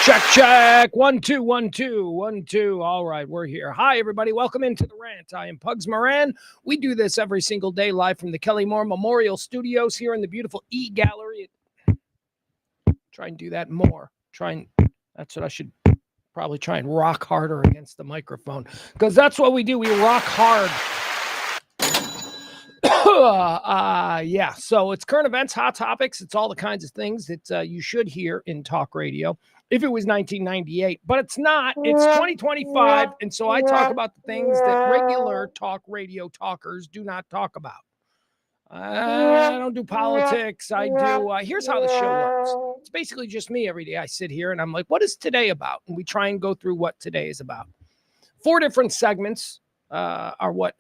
Check. 1, 2, 1, 2, 1, 2. All right, we're here. Hi, everybody. Welcome into the Rant. I am Pugs Moran. We do this every single day live from the Kelly Moore Memorial Studios here in the beautiful E Gallery. Try and do that more. That's what I should probably try and rock harder against the microphone, because that's what we do. We rock hard. Yeah, so it's current events, hot topics. It's all the kinds of things that you should hear in talk radio if it was 1998, but it's not. It's 2025, and so I talk about the things that regular talk radio talkers do not talk about. I don't do politics. I do. Here's how the show works. It's basically just me every day. I sit here and I'm like, what is today about? And we try and go through what today is about. 4 different segments are what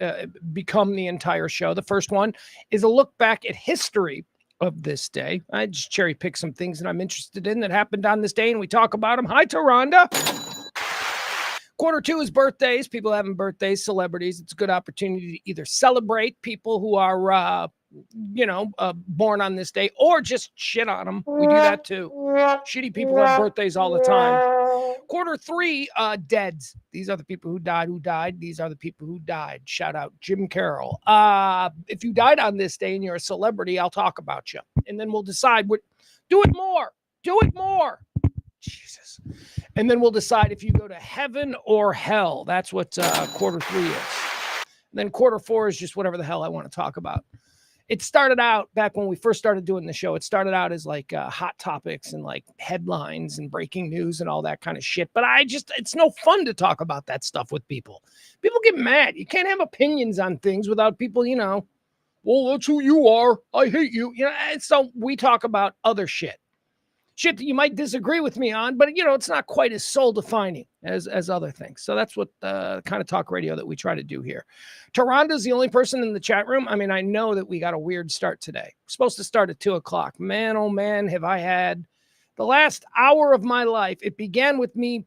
become the entire show. The first one is a look back at history of this day. I just cherry pick some things that I'm interested in that happened on this day, and we talk about them. Hi, Taronda. Quarter 2 is birthdays. People having birthdays, celebrities. It's a good opportunity to either celebrate people who are, born on this day, or just shit on them. We do that too. Shitty people have birthdays all the time. Quarter 3, deads. These are the people who died. These are the people who died. Shout out Jim Carroll. If you died on this day and you're a celebrity, I'll talk about you. And then we'll decide do it more. Jesus. And then we'll decide if you go to heaven or hell. That's what quarter 3 is. And then quarter 4 is just whatever the hell I want to talk about. It started out back when we first started doing the show. It started out as like hot topics and like headlines and breaking news and all that kind of shit. But it's no fun to talk about that stuff with people. People get mad. You can't have opinions on things without people, well, that's who you are. I hate you. And so we talk about other shit that you might disagree with me on, but it's not quite as soul defining as other things. So that's what the kind of talk radio that we try to do here. Taronda's the only person in the chat room. I mean, I know that we got a weird start today. We're supposed to start at 2:00. Man, oh man, have I had the last hour of my life. It began with me.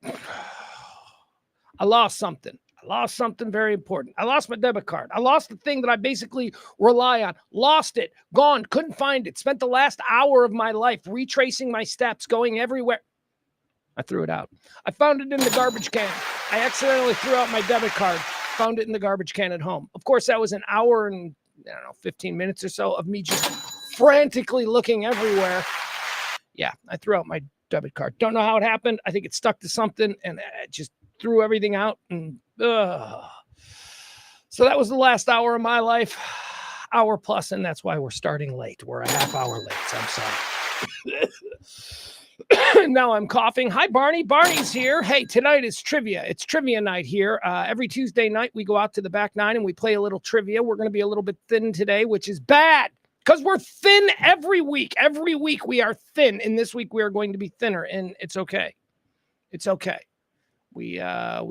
I lost something. Very important. I lost my debit card. I lost the thing that I basically rely on. Lost it. Gone. Couldn't find it. Spent the last hour of my life retracing my steps, going everywhere. I threw it out. I found it in the garbage can. I accidentally threw out my debit card. Found it in the garbage can at home. Of course, that was an hour and 15 minutes or so of me just frantically looking everywhere. Yeah, I threw out my debit card. Don't know how it happened. I think it stuck to something and it just threw everything out. And so that was the last hour of my life, hour plus, and that's why we're starting late. We're a half hour late. So I'm sorry. Now I'm coughing. Hi, Barney. Barney's here. Hey, tonight is trivia. It's trivia night here. Every Tuesday night, we go out to the back nine and we play a little trivia. We're going to be a little bit thin today, which is bad because we're thin every week. Every week we are thin, and this week we are going to be thinner, and it's okay. It's okay. We are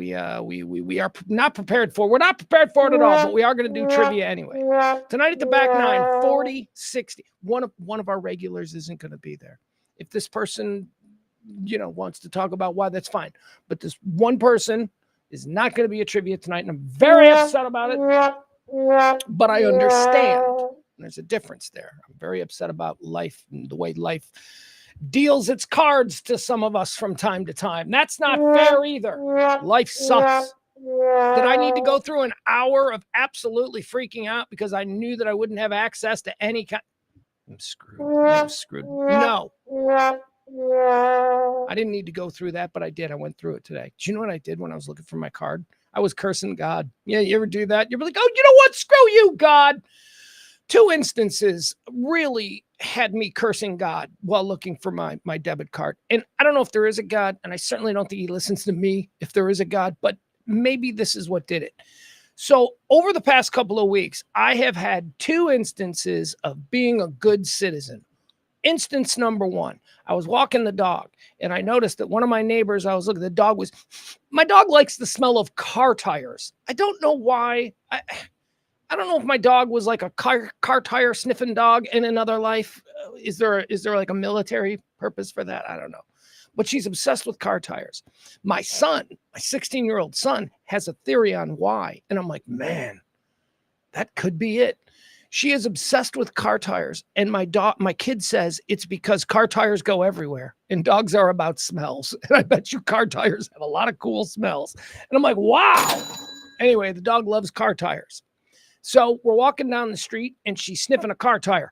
not prepared for. We're not prepared for it at all, but we are going to do trivia anyway. Tonight at the back nine, 40, 60. One of our regulars isn't going to be there. If this person, wants to talk about why, that's fine. But this one person is not going to be a trivia tonight, and I'm very upset about it. But I understand. There's a difference there. I'm very upset about life and the way life deals its cards to some of us from time to time. That's not fair either. Life sucks. Did I need to go through an hour of absolutely freaking out because I knew that I wouldn't have access to any kind? I'm screwed. No. I didn't need to go through that, but I did. I went through it today. Do you know what I did when I was looking for my card? I was cursing God. Yeah, you ever do that? You're like, oh, you know what? Screw you, God. 2 instances really had me cursing God while looking for my debit card. And I don't know if there is a God, and I certainly don't think he listens to me if there is a God, but maybe this is what did it. So over the past couple of weeks, I have had 2 instances of being a good citizen. Instance number 1, I was walking the dog, and I noticed that one of my neighbors, I was looking, my dog likes the smell of car tires. I don't know why. I don't know if my dog was like a car tire sniffing dog in another life. Is there like a military purpose for that? I don't know. But she's obsessed with car tires. My son, my 16-year-old son, has a theory on why. And I'm like, man, that could be it. She is obsessed with car tires. And my kid says it's because car tires go everywhere and dogs are about smells. And I bet you car tires have a lot of cool smells. And I'm like, wow. Anyway, the dog loves car tires. So we're walking down the street and she's sniffing a car tire,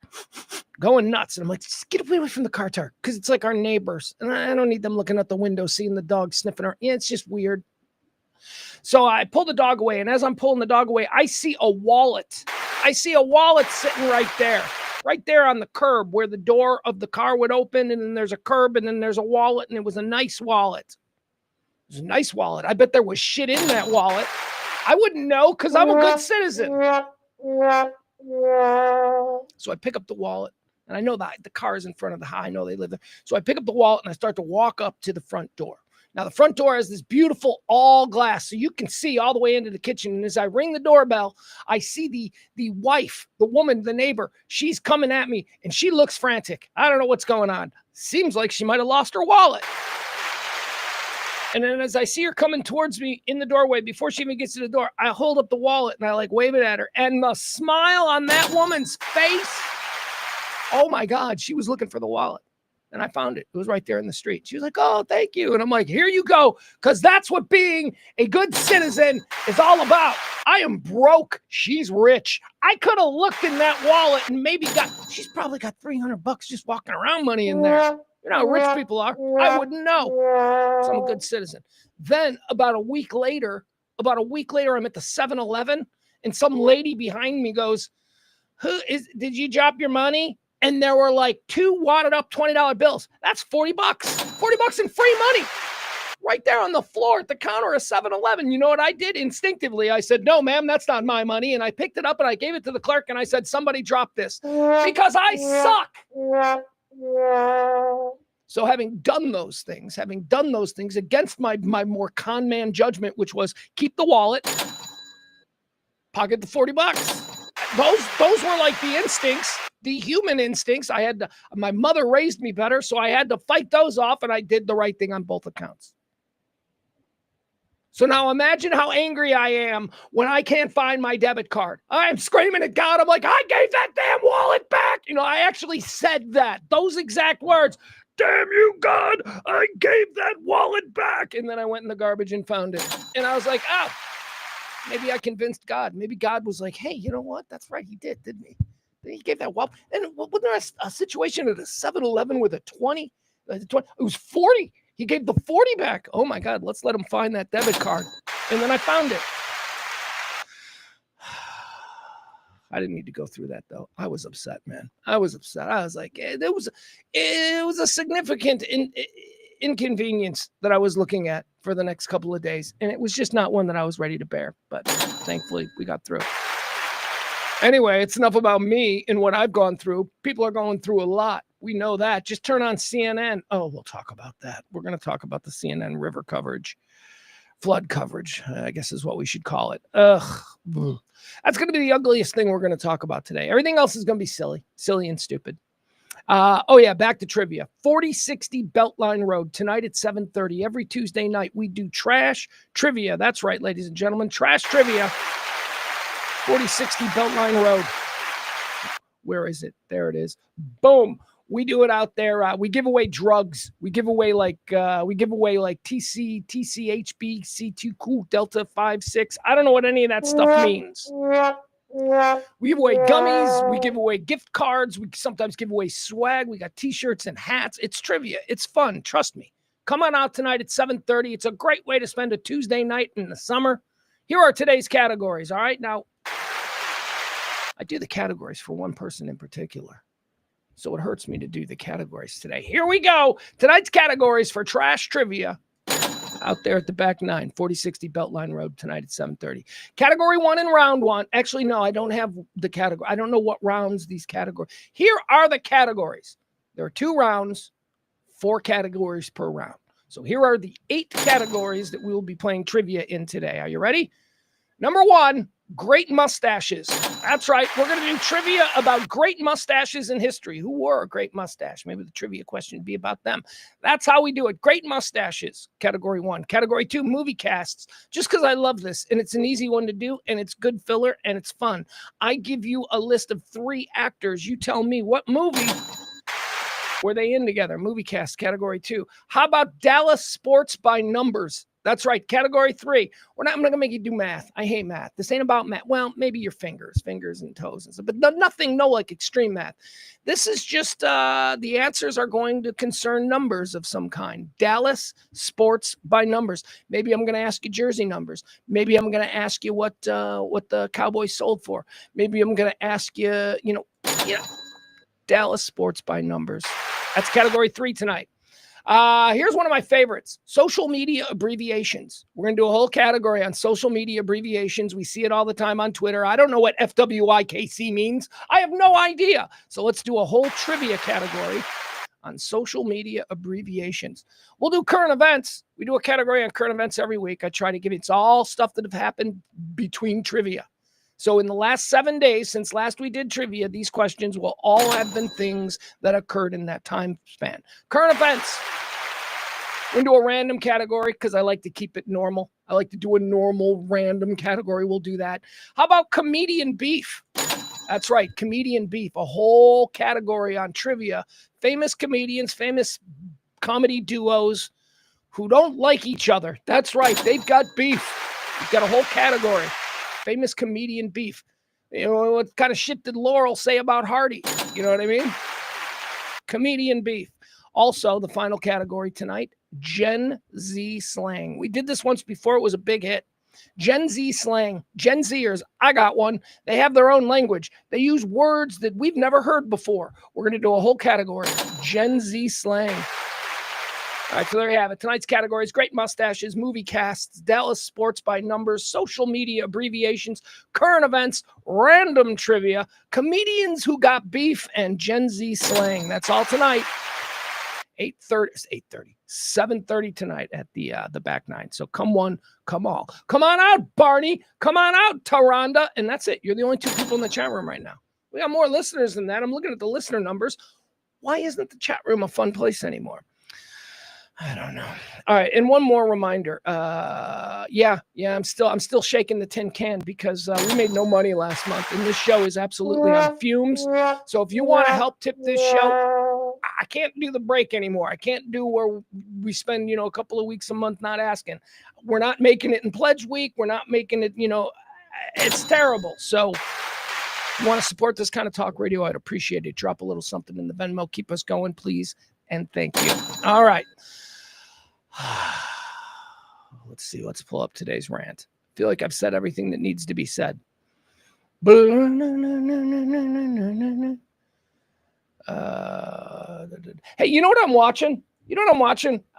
going nuts. And I'm like, just get away from the car tire because it's like our neighbors. And I don't need them looking out the window, seeing the dog sniffing her. Yeah, it's just weird. So I pull the dog away. And as I'm pulling the dog away, I see a wallet. I see a wallet sitting right there on the curb where the door of the car would open. And then there's a curb and then there's a wallet. And it was a nice wallet. It was a nice wallet. I bet there was shit in that wallet. I wouldn't know because I'm a good citizen. So I pick up the wallet, and I know that the car is in front of the house. I know they live there. So I pick up the wallet, and I start to walk up to the front door. Now, the front door has this beautiful all glass, so you can see all the way into the kitchen. And as I ring the doorbell, I see the wife, the woman, the neighbor. She's coming at me, and she looks frantic. I don't know what's going on. Seems like she might have lost her wallet. And then as I see her coming towards me in the doorway, before she even gets to the door, I hold up the wallet and I like wave it at her. And the smile on that woman's face, oh my God, she was looking for the wallet. And I found it. It was right there in the street. She was like, oh, thank you. And I'm like, here you go. Because that's what being a good citizen is all about. I am broke. She's rich. I could have looked in that wallet and maybe she's probably got $300 just walking around money in there. You know how rich people are. I wouldn't know. So I'm a good citizen. Then about a week later, I'm at the 7-Eleven and some lady behind me goes, did you drop your money? And there were like 2 wadded up $20 bills. That's $40. $40 in free money. Right there on the floor at the counter of 7-Eleven. You know what I did? Instinctively, I said, no, ma'am, that's not my money. And I picked it up and I gave it to the clerk and I said, somebody drop this because I suck. So having done those things against my more con man judgment, which was keep the wallet, pocket the $40. Those were like the instincts, the human instincts. My mother raised me better, so I had to fight those off, and I did the right thing on both accounts. So now imagine how angry I am when I can't find my debit card. I'm screaming at God. I'm like, I gave that damn wallet back. You know, I actually said that, those exact words. Damn you, God, I gave that wallet back. And then I went in the garbage and found it. And I was like, maybe I convinced God. Maybe God was like, hey, you know what? That's right. He did, didn't he? He gave that wallet. And wasn't there a situation at a 7-Eleven with a 20? It was 40. He gave the 40 back. Oh my God, let's let him find that debit card. And then I found it. I didn't need to go through that though. I was upset, man. I was upset. I was like, it was a significant inconvenience that I was looking at for the next couple of days. And it was just not one that I was ready to bear. But thankfully we got through. Anyway, it's enough about me and what I've gone through. People are going through a lot. We know that. Just turn on CNN. Oh, we'll talk about that. We're going to talk about the CNN river coverage, flood coverage, I guess is what we should call it. Ugh. That's going to be the ugliest thing we're going to talk about today. Everything else is going to be silly and stupid. Back to trivia. 4060 Beltline Road tonight at 7:30. Every Tuesday night, we do trash trivia. That's right, ladies and gentlemen. Trash trivia. 4060 Beltline Road. Where is it? There it is. Boom. We do it out there. We give away drugs. We give away like TC, TCHB, C2 Cool, Delta 5-6. I don't know what any of that stuff means. We give away gummies. We give away gift cards. We sometimes give away swag. We got t-shirts and hats. It's trivia. It's fun. Trust me. Come on out tonight at 7:30. It's a great way to spend a Tuesday night in the summer. Here are today's categories. All right. Now, I do the categories for one person in particular. So it hurts me to do the categories today. Here we go. Tonight's categories for trash trivia out there at the back 9, 4060 Beltline Road tonight at 7:30. Category 1 in round 1. Actually, no, I don't have the category. I don't know what rounds these categories. Here are the categories. There are 2 rounds, 4 categories per round. So here are the 8 categories that we will be playing trivia in today. Are you ready? Number 1, great mustaches. That's right. We're going to do trivia about great mustaches in history. Who wore a great mustache? Maybe the trivia question would be about them. That's how we do it. Great mustaches, category 1. Category 2, movie casts. Just because I love this, and it's an easy one to do, and it's good filler, and it's fun. I give you a list of 3 actors. You tell me what movie were they in together. Movie cast, category 2. How about Dallas sports by numbers? That's right. Category 3. I'm not going to make you do math. I hate math. This ain't about math. Well, maybe your fingers and toes and stuff, but nothing, no like extreme math. This is just the answers are going to concern numbers of some kind. Dallas sports by numbers. Maybe I'm going to ask you jersey numbers. Maybe I'm going to ask you what the Cowboys sold for. Maybe I'm going to ask you, Dallas sports by numbers. That's category 3 tonight. Here's one of my favorites, social media abbreviations. We're going to do a whole category on social media abbreviations. We see it all the time on Twitter. I don't know what FWIKC means. I have no idea. So let's do a whole trivia category on social media abbreviations. We'll do current events. We do a category on current events every week. I try to give it's all stuff that have happened between trivia. So in the last 7 days, since last we did trivia, these questions will all have been things that occurred in that time span. Current events. Into a random category because I like to keep it normal. I like to do a normal random category. We'll do that. How about comedian beef? That's right, comedian beef. A whole category on trivia. Famous comedians, famous comedy duos who don't like each other. That's right, they've got beef. We've got a whole category. Famous comedian beef. What kind of shit did Laurel say about Hardy? You know what I mean? Comedian beef. Also, the final category tonight, Gen Z slang. We did this once before. It was a big hit. Gen Z slang. Gen Zers, I got one. They have their own language. They use words that we've never heard before. We're going to do a whole category, Gen Z slang. All right, so there you have it. Tonight's categories, great mustaches, movie casts, Dallas sports by numbers, social media abbreviations, current events, random trivia, comedians who got beef, and Gen Z slang. That's all tonight. 7:30 tonight at the back nine. So come one, come all. Come on out, Barney. Come on out, Taronda. And that's it. You're the only 2 people in the chat room right now. We got more listeners than that. I'm looking at the listener numbers. Why isn't the chat room a fun place anymore? I don't know. All right, and one more reminder. I'm still shaking the tin can because we made no money last month, and this show is absolutely on fumes. So if you want to help tip this show, I can't do the break anymore. I can't do where we spend a couple of weeks a month not asking. We're not making it in Pledge Week. We're not making it. It's terrible. So if you want to support this kind of talk radio, I'd appreciate it. Drop a little something in the Venmo. Keep us going, please, and thank you. All right. Let's see. Let's pull up today's rant. I feel like I've said everything that needs to be said. Hey, you know what I'm watching?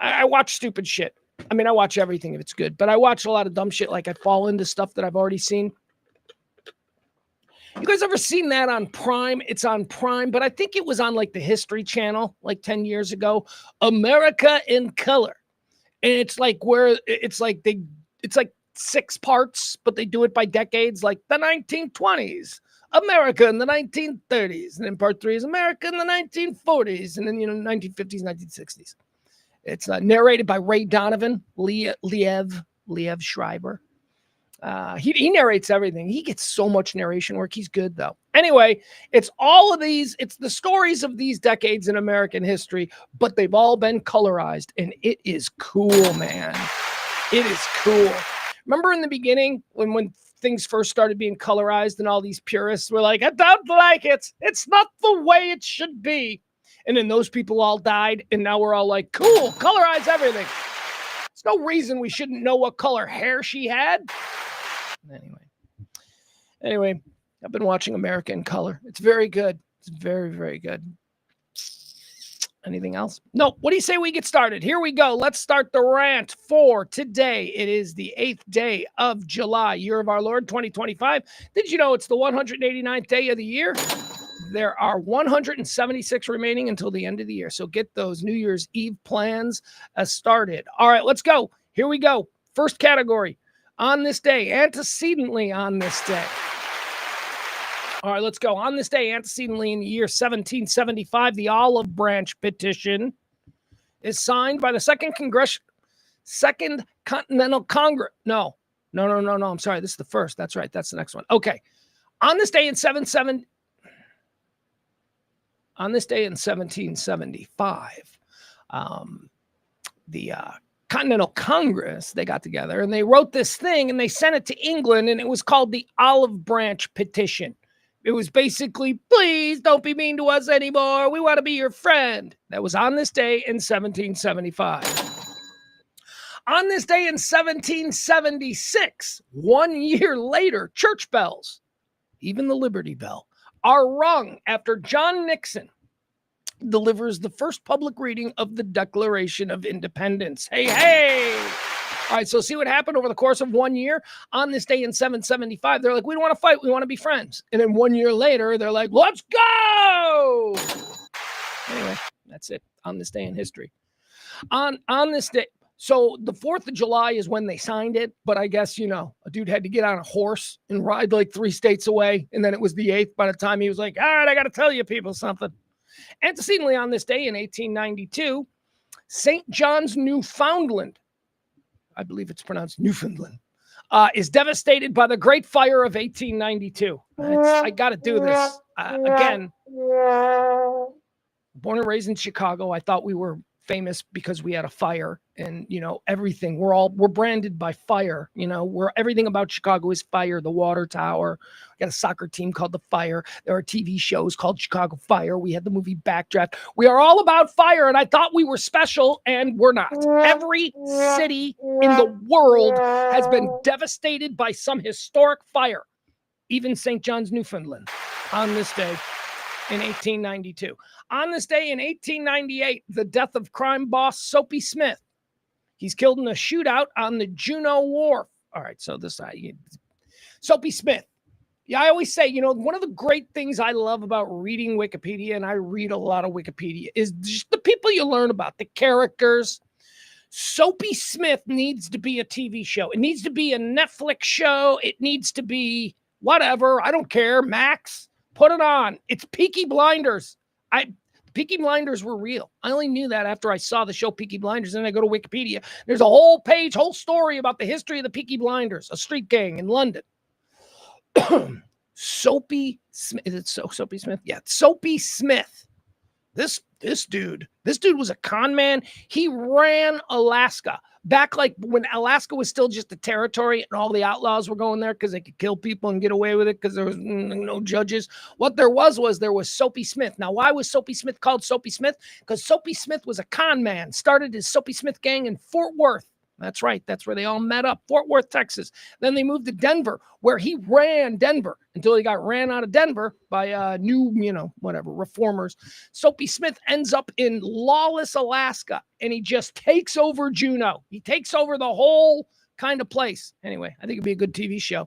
I watch stupid shit. I mean, I watch everything if it's good, but I watch a lot of dumb shit. Like I fall into stuff that I've already seen. You guys ever seen that on Prime? It's on Prime, but I think it was on like the History Channel like 10 years ago. America in Color. And it's like 6 parts, but they do it by decades, like the 1920s, America in the 1930s. And then part 3 is America in the 1940s. And then, 1950s, 1960s. It's narrated by Ray Donovan, Liev Schreiber. He narrates everything. He gets so much narration work. He's good, though. Anyway, it's all of these. It's the stories of these decades in American history, but they've all been colorized, and it is cool, man. It is cool. Remember in the beginning when things first started being colorized and all these purists were like, I don't like it. It's not the way it should be. And then those people all died, and now we're all like, cool, colorize everything. There's no reason we shouldn't know what color hair she had. Anyway, I've been watching America in Color. It's very good. It's very, very good. Anything else? No. What do you say we get started? Here we go. Let's start the rant for today. It is the 8th day of July, year of our Lord, 2025. Did you know it's the 189th day of the year? There are 176 remaining until the end of the year. So get those New Year's Eve plans started. All right, let's go. Here we go. First category. On this day, antecedently on this day. All right, let's go. On this day, antecedently in the year 1775, the Olive Branch Petition is signed by the Second Continental Congress. No. I'm sorry. This is the first. That's right. That's the next one. Okay. On this day in 1775, the Continental Congress, they got together and they wrote this thing and they sent it to England, and it was called the Olive Branch Petition. It was basically, please don't be mean to us anymore. We want to be your friend. That was on this day in 1775. On this day in 1776, 1 year later, church bells, even the Liberty Bell, are rung after John Nixon delivers the first public reading of the Declaration of Independence. Hey, hey! All right, so see what happened over the course of 1 year? On this day in 775, they're like, we don't want to fight, we want to be friends. And then 1 year later, they're like, let's go! Anyway, that's it. On this day in history. On this day, so the 4th of July is when they signed it, but I guess, a dude had to get on a horse and ride like 3 states away, and then it was the 8th by the time he was like, all right, I got to tell you people something. Antecedently on this day in 1892, St. John's, Newfoundland, I believe it's pronounced Newfoundland, is devastated by the Great Fire of 1892. I got to do this. Again, born and raised in Chicago, I thought we were famous because we had a fire, and everything, we're branded by fire. Everything about Chicago is fire. The water tower, we got a soccer team called the Fire. There are TV shows called Chicago Fire. We had the movie Backdraft. We are all about fire, and I thought we were special, and we're not. Every city in the world has been devastated by some historic fire, even St. John's, Newfoundland, on this day in 1892. On this day in 1898, the death of crime boss Soapy Smith. He's killed in a shootout on the Juneau Wharf. All right, so this Soapy Smith. Yeah, I always say, one of the great things I love about reading Wikipedia, and I read a lot of Wikipedia, is just the people you learn about, the characters. Soapy Smith needs to be a TV show. It needs to be a Netflix show. It needs to be whatever. I don't care. Max, put it on. It's Peaky Blinders. Peaky Blinders were real. I only knew that after I saw the show Peaky Blinders. Then I go to Wikipedia. There's a whole story about the history of the Peaky Blinders, a street gang in London. Soapy Smith. Is it Soapy Smith? Yeah, Soapy Smith. This dude was a con man. He ran Alaska back like when Alaska was still just a territory and all the outlaws were going there because they could kill people and get away with it because there was no judges. What there was Soapy Smith. Now, why was Soapy Smith called Soapy Smith? Because Soapy Smith was a con man, started his Soapy Smith gang in Fort Worth. That's right. That's where they all met up. Fort Worth, Texas. Then they moved to Denver, where he ran Denver until he got ran out of Denver by new, reformers. Soapy Smith ends up in lawless Alaska, and he just takes over Juneau. He takes over the whole kind of place. Anyway, I think it'd be a good TV show.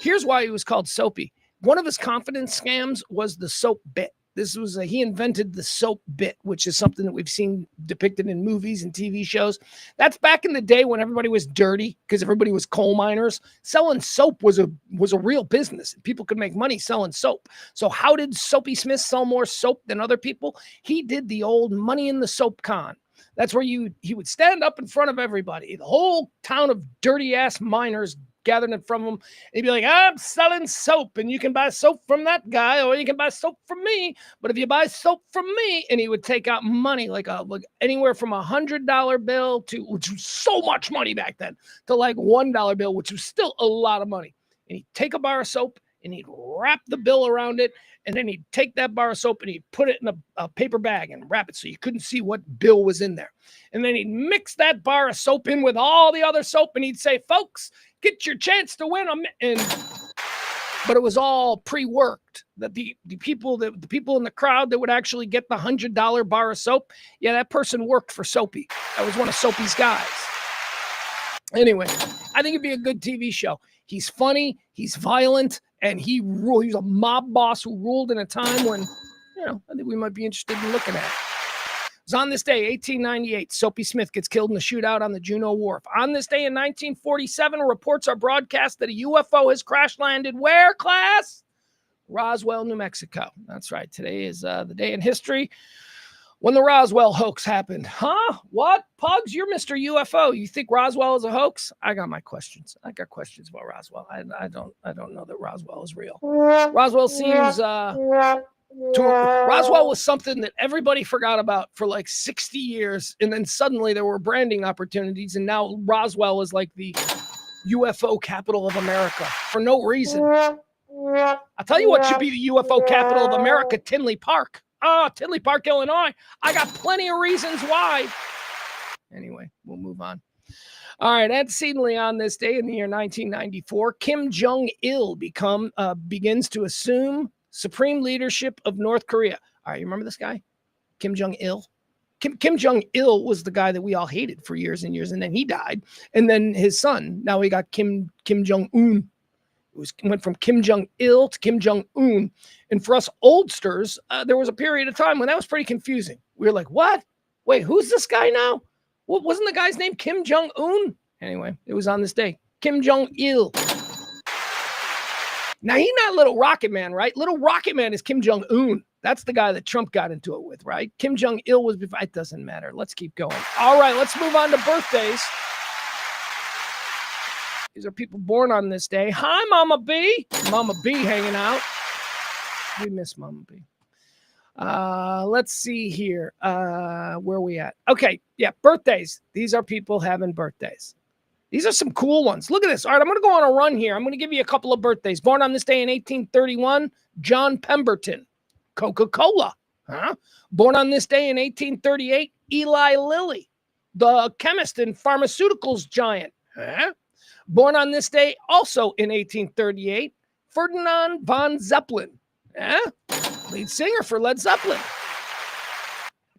Here's why he was called Soapy. One of his confidence scams was the soap bit. He invented the soap bit, which is something that we've seen depicted in movies and TV shows. That's back in the day when everybody was dirty because everybody was coal miners. Selling soap was a real business. People could make money selling soap. So how did Soapy Smith sell more soap than other people? He did the old money in the soap con. That's where he would stand up in front of everybody. The whole town of dirty ass miners gathering it from him. And he'd be like, I'm selling soap, and you can buy soap from that guy, or you can buy soap from me. But if you buy soap from me, and he would take out money like anywhere from $100 bill to, which was so much money back then, to like $1 bill, which was still a lot of money. And he'd take a bar of soap and he'd wrap the bill around it. And then he'd take that bar of soap and he'd put it in a paper bag and wrap it so you couldn't see what bill was in there. And then he'd mix that bar of soap in with all the other soap, and he'd say, folks, get your chance to win them. But it was all pre-worked. That the people in the crowd that would actually get the $100 bar of soap, yeah, that person worked for Soapy. That was one of Soapy's guys. Anyway, I think it'd be a good TV show. He's funny, he's violent, and he was a mob boss who ruled in a time when, I think we might be interested in looking at it. It's on this day, 1898, Soapy Smith gets killed in the shootout on the Juneau Wharf. On this day in 1947, reports are broadcast that a UFO has crash landed where, class? Roswell, New Mexico. That's right. Today is the day in history when the Roswell hoax happened. Huh? What? Pugs, you're Mr. UFO. You think Roswell is a hoax? I got my questions. I got questions about Roswell. I don't know that Roswell is real. Roswell seems Roswell was something that everybody forgot about for like 60 years, and then suddenly there were branding opportunities, and now Roswell is like the UFO capital of America for no reason. I'll tell you what should be the UFO capital of America, Tinley Park. Oh, Tinley Park, Illinois. I got plenty of reasons why. Anyway, we'll move on. All right, antecedently on this day in the year 1994, Kim Jong-il begins to assume supreme leadership of North Korea. All right, you remember this guy? Kim Jong-il? Kim Jong-il was the guy that we all hated for years and years, and then he died. And then his son, now we got Kim Jong-un. Went from Kim Jong-il to Kim Jong-un. And for us oldsters, there was a period of time when that was pretty confusing. We were like, what? Wait, who's this guy now? What wasn't the guy's name Kim Jong-un? Anyway, it was on this day. Kim Jong-il. Now, he's not Little Rocket Man, right? Little Rocket Man is Kim Jong-un. That's the guy that Trump got into it with, right? Kim Jong-il was before. It doesn't matter. Let's keep going. All right, let's move on to birthdays. These are people born on this day. Hi, Mama B. Mama B hanging out. We miss Mama B. Let's see here. Where are we at? Okay, yeah, birthdays. These are people having birthdays. These are some cool ones. Look at this. All right, I'm going to go on a run here. I'm going to give you a couple of birthdays. Born on this day in 1831, John Pemberton, Coca-Cola. Huh? Born on this day in 1838, Eli Lilly, the chemist and pharmaceuticals giant. Huh? Born on this day, also in 1838, Ferdinand von Zeppelin, lead singer for Led Zeppelin.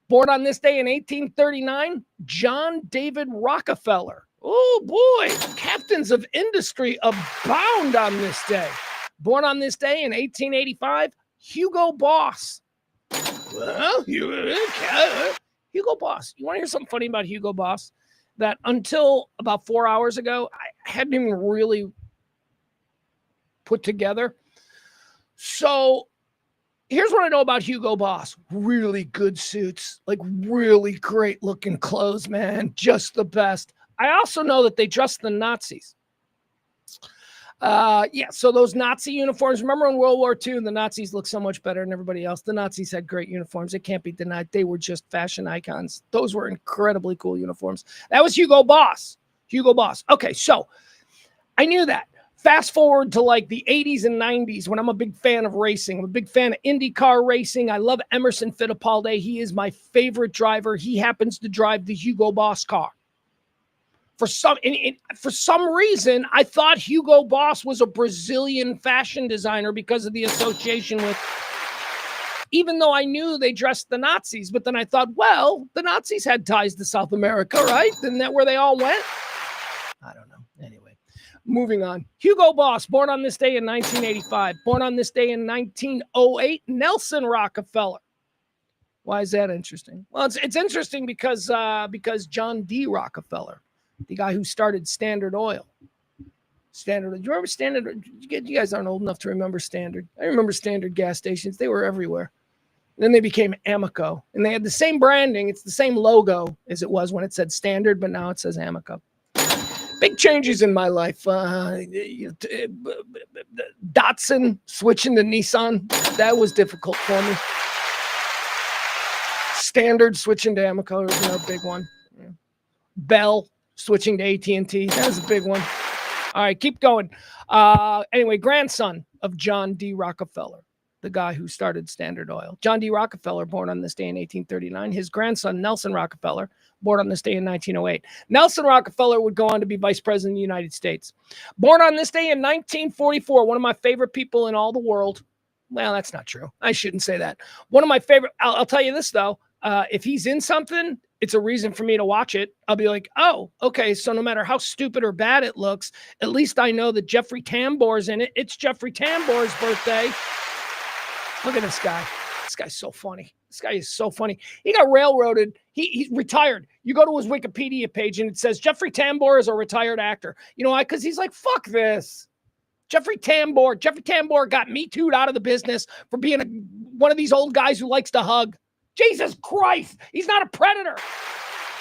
Born on this day in 1839, John David Rockefeller. Oh, boy, captains of industry abound on this day. Born on this day in 1885, Hugo Boss. Well, Hugo Boss. You want to hear something funny about Hugo Boss? That until about 4 hours ago, I hadn't even really put together. So here's what I know about Hugo Boss. Really good suits, like really great looking clothes, man. Just the best. I also know that they dressed the Nazis. So those Nazi uniforms, remember in World War II, the Nazis looked so much better than everybody else. The Nazis had great uniforms. It can't be denied. They were just fashion icons. Those were incredibly cool uniforms. That was Hugo Boss. Hugo Boss. Okay, so I knew that. Fast forward to like the 80s and 90s when I'm a big fan of racing. I'm a big fan of IndyCar racing. I love Emerson Fittipaldi. He is my favorite driver. He happens to drive the Hugo Boss car. For some reason, I thought Hugo Boss was a Brazilian fashion designer because of the association with, even though I knew they dressed the Nazis. But then I thought, well, the Nazis had ties to South America, right? Isn't that where they all went? I don't know. Anyway, moving on. Hugo Boss, born on this day in 1985. Born on this day in 1908, Nelson Rockefeller. Why is that interesting? Well, it's interesting because John D. Rockefeller, the guy who started Standard Oil. Standard. Do you remember Standard? You guys aren't old enough to remember Standard. I remember Standard gas stations. They were everywhere. And then they became Amoco. And they had the same branding. It's the same logo as it was when it said Standard, but now it says Amoco. Big changes in my life. Datsun switching to Nissan. That was difficult for me. Standard switching to Amoco was another big one. Yeah. Bell switching to AT&T. That was a big one. All right, keep going. Anyway, grandson of John D. Rockefeller, the guy who started Standard Oil. John D. Rockefeller, born on this day in 1839. His grandson, Nelson Rockefeller, born on this day in 1908. Nelson Rockefeller would go on to be vice president of the United States. Born on this day in 1944, one of my favorite people in all the world. Well, that's not true. I shouldn't say that. One of my favorite, I'll tell you this, though. If he's in something, it's a reason for me to watch it. I'll be like, oh, okay. So no matter how stupid or bad it looks, at least I know that Jeffrey Tambor's in it. It's Jeffrey Tambor's birthday. Look at this guy. This guy's so funny. This guy is so funny. He got railroaded. He retired. You go to his Wikipedia page and it says Jeffrey Tambor is a retired actor. You know why? Because he's like, fuck this. Jeffrey Tambor got Me Too'd out of the business for being one of these old guys who likes to hug. Jesus Christ. He's not a predator.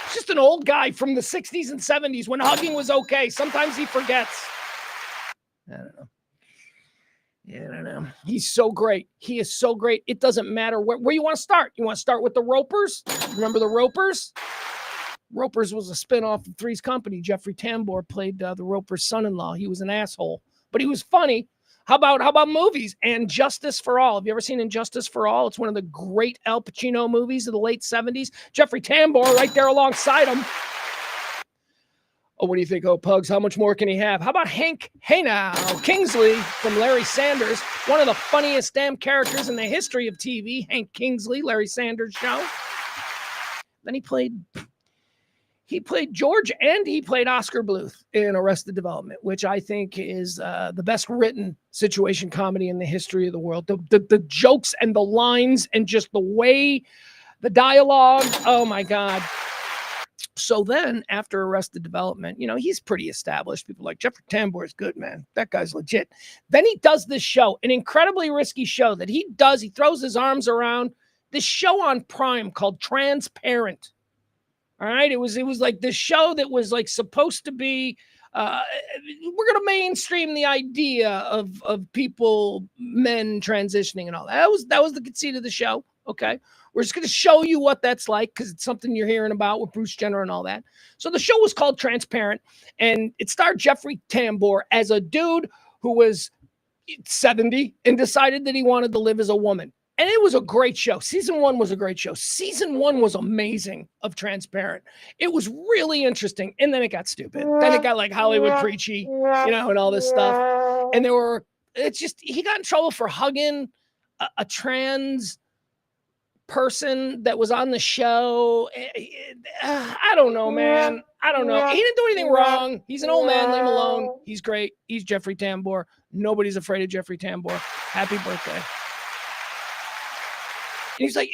He's just an old guy from the 60s and 70s when hugging was okay. Sometimes he forgets. I don't know. Yeah, I don't know. He's so great. He is so great. It doesn't matter where you want to start. You want to start with the Ropers? Remember the Ropers? Ropers was a spinoff of Three's Company. Jeffrey Tambor played the Ropers' son-in-law. He was an asshole, but he was funny. How about movies? And Justice for All. Have you ever seen Injustice for All? It's one of the great Al Pacino movies of the late 70s. Jeffrey Tambor right there alongside him. Oh, what do you think? Oh, Pugs, how much more can he have? How about Hank Kingsley from Larry Sanders? One of the funniest damn characters in the history of TV. Hank Kingsley, Larry Sanders show. Then he played George and he played Oscar Bluth in Arrested Development, which I think is the best written situation comedy in the history of the world. The jokes and the lines and just the way, the dialogue. Oh, my God. So then after Arrested Development, you know, he's pretty established. People like Jeffrey Tambor is good, man. That guy's legit. Then he does this show, an incredibly risky show that he does. He throws his arms around this show on Prime called Transparent. All right. It was like this show that was like supposed to be, we're going to mainstream the idea of people, men transitioning and all that. That was the conceit of the show. Okay. We're just going to show you what that's like because it's something you're hearing about with Bruce Jenner and all that. So the show was called Transparent, and it starred Jeffrey Tambor as a dude who was 70 and decided that he wanted to live as a woman. And it was a great show. Season 1 was a great show. Season 1 was amazing of Transparent. It was really interesting. And then it got stupid. Then it got like Hollywood preachy, you know, and all this stuff. And he got in trouble for hugging a trans person that was on the show. I don't know, man. I don't know. He didn't do anything wrong. He's an old man. Leave him alone. He's great. He's Jeffrey Tambor. Nobody's afraid of Jeffrey Tambor. Happy birthday. And he's like,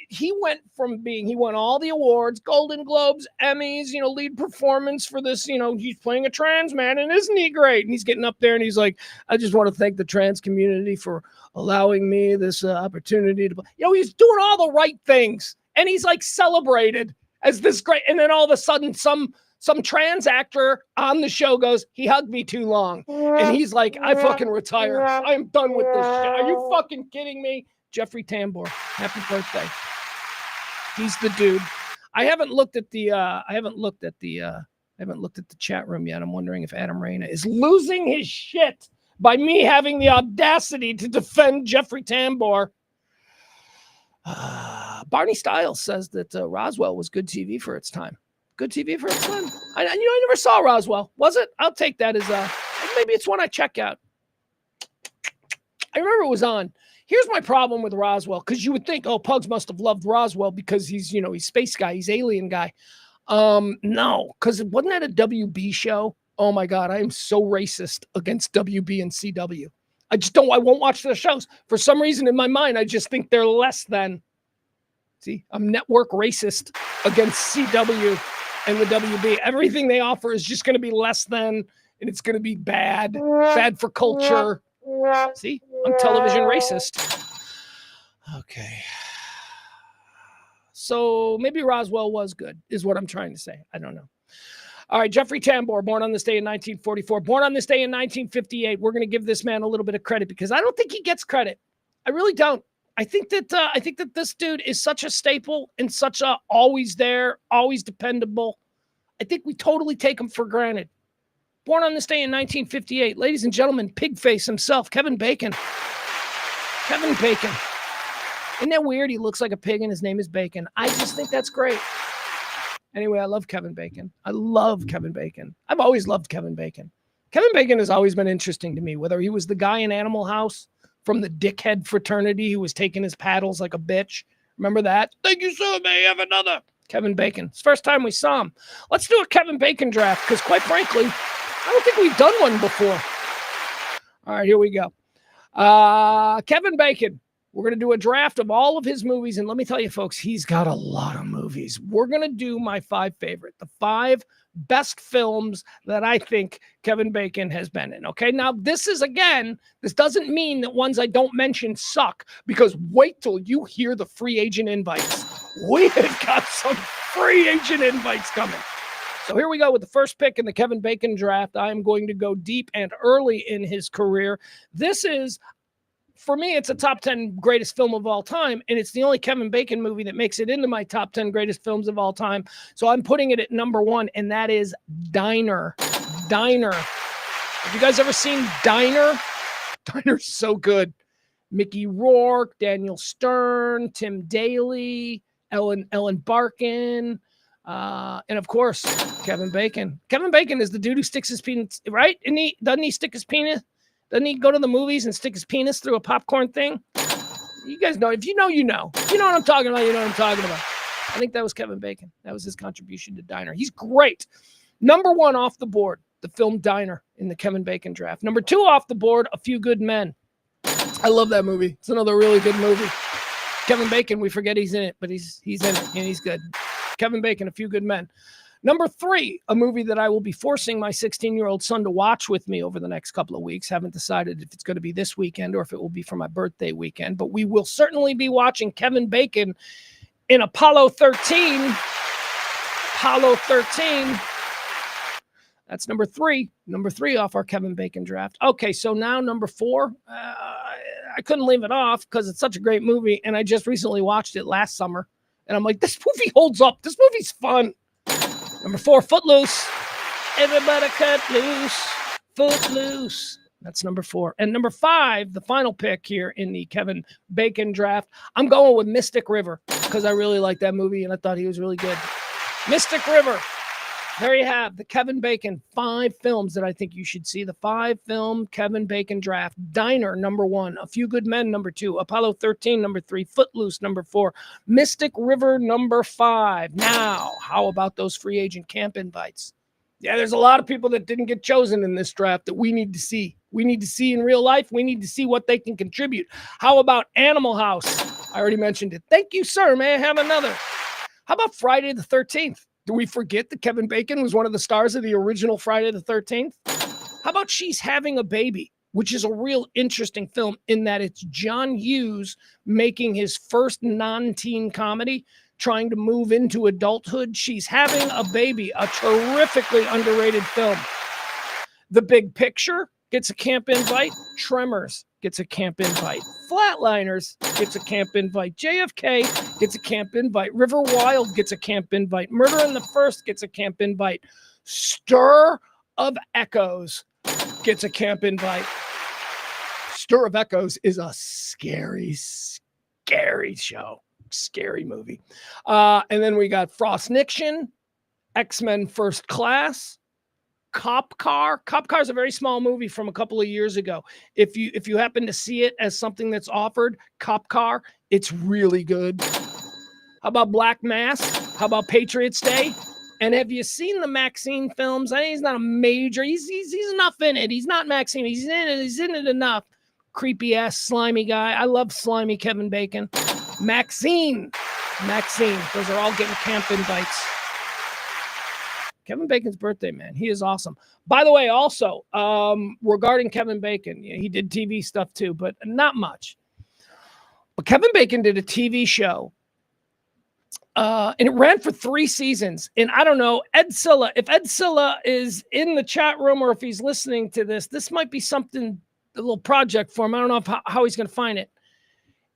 he won all the awards, Golden Globes, Emmys, you know, lead performance for this, you know, he's playing a trans man, and isn't he great? And he's getting up there and he's like, I just want to thank the trans community for allowing me this opportunity to, you know, he's doing all the right things. And he's like celebrated as this great. And then all of a sudden some trans actor on the show goes, he hugged me too long. And he's like, I fucking retire. I am done with this shit. Are you fucking kidding me? Jeffrey Tambor, happy birthday. He's the dude. I haven't looked at the chat room yet. I'm wondering if Adam Reyna is losing his shit by me having the audacity to defend Jeffrey Tambor. Barney Stiles says that Roswell was good TV for its time. Good TV for its time. I never saw Roswell. Was it? I'll take that as maybe it's one I check out. I remember it was on. Here's my problem with Roswell, because you would think, oh, Pugs must have loved Roswell because he's space guy, he's alien guy. No, because wasn't that a WB show? Oh my God, I am so racist against WB and CW. I won't watch their shows. For some reason in my mind, I just think they're less than. See, I'm network racist against CW and the WB. Everything they offer is just going to be less than, and it's going to be bad for culture. See, I'm television racist. Okay. So maybe Roswell was good, is what I'm trying to say. I don't know. All right, Jeffrey Tambor, born on this day in 1944, born on this day in 1958. We're going to give this man a little bit of credit because I don't think he gets credit. I really don't. I think that this dude is such a staple and such a always there, always dependable. I think we totally take him for granted. Born on this day in 1958, ladies and gentlemen, Pigface himself, Kevin Bacon. Kevin Bacon. Isn't that weird? He looks like a pig and his name is Bacon. I just think that's great. Anyway, I love Kevin Bacon. I love Kevin Bacon. I've always loved Kevin Bacon. Kevin Bacon has always been interesting to me, whether he was the guy in Animal House from the dickhead fraternity who was taking his paddles like a bitch. Remember that? Thank you, sir. May I have another? Kevin Bacon. It's the first time we saw him. Let's do a Kevin Bacon draft because, quite frankly, I don't think we've done one before. All right, here we go. Kevin Bacon. We're going to do a draft of all of his movies. And let me tell you, folks, he's got a lot of movies. We're going to do my 5 favorite, the 5 best films that I think Kevin Bacon has been in. Okay. Now, this doesn't mean that ones I don't mention suck, because wait till you hear the free agent invites. We have got some free agent invites coming. So here we go with the first pick in the Kevin Bacon draft. I'm going to go deep and early in his career. This is, for me, it's a top 10 greatest film of all time, and it's the only Kevin Bacon movie that makes it into my top 10 greatest films of all time. So I'm putting it at number 1, and that is Diner. Diner. Have you guys ever seen Diner? Diner's so good. Mickey Rourke, Daniel Stern, Tim Daly, Ellen Barkin, and of course, Kevin Bacon. Kevin Bacon is the dude who sticks his penis, right? Doesn't he stick his penis? Doesn't he go to the movies and stick his penis through a popcorn thing? You guys know. If you know, you know. If you know what I'm talking about, you know what I'm talking about. I think that was Kevin Bacon. That was his contribution to Diner. He's great. Number 1 off the board, the film Diner in the Kevin Bacon draft. Number 2 off the board, A Few Good Men. I love that movie. It's another really good movie. Kevin Bacon, we forget he's in it, but he's in it, and he's good. Kevin Bacon, A Few Good Men. Number 3, a movie that I will be forcing my 16-year-old son to watch with me over the next couple of weeks. Haven't decided if it's going to be this weekend or if it will be for my birthday weekend, but we will certainly be watching Kevin Bacon in Apollo 13. Apollo 13. That's number 3. Number 3 off our Kevin Bacon draft. Okay, so now number 4. I couldn't leave it off because it's such a great movie, and I just recently watched it last summer, and I'm like, this movie holds up. This movie's fun. Number 4, Footloose. Everybody cut loose. Footloose. That's number 4. And number 5, the final pick here in the Kevin Bacon draft, I'm going with Mystic River because I really like that movie and I thought he was really good. Mystic River. There you have the Kevin Bacon 5 films that I think you should see. The 5-film Kevin Bacon draft. Diner, number 1. A Few Good Men, number 2. Apollo 13, number 3. Footloose, number 4. Mystic River, number 5. Now, how about those free agent camp invites? Yeah, there's a lot of people that didn't get chosen in this draft that we need to see. We need to see in real life. We need to see what they can contribute. How about Animal House? I already mentioned it. Thank you, sir. May I have another? How about Friday the 13th? Do we forget that Kevin Bacon was one of the stars of the original Friday the 13th? How about She's Having a Baby, which is a real interesting film in that it's John Hughes making his first non-teen comedy, trying to move into adulthood. She's Having a Baby, a terrifically underrated film. The Big Picture gets a camp invite. Tremors gets a camp invite. Flatliners gets a camp invite. JFK gets a camp invite. River Wild gets a camp invite. Murder in the First gets a camp invite. Stir of Echoes gets a camp invite. Stir of Echoes is a scary, scary show. Scary movie. And then we got Frost Nixon, X-Men First Class, Cop Car. Cop Car is a very small movie from a couple of years ago. If you happen to see it as something that's offered, Cop Car, it's really good. How about Black Mass? How about Patriots Day? And have you seen the Maxine films? I think he's not a major. He's enough in it. He's not Maxine. He's in it. He's in it enough. Creepy ass slimy guy. I love slimy Kevin Bacon. Maxine. Those are all getting camp invites. Kevin Bacon's birthday, man. He is awesome. By the way, also, regarding Kevin Bacon, he did TV stuff too, but not much. But Kevin Bacon did a TV show, and it ran for 3 seasons. And I don't know, Ed Silla, if Ed Silla is in the chat room or if he's listening to this might be something, a little project for him. I don't know how he's going to find it.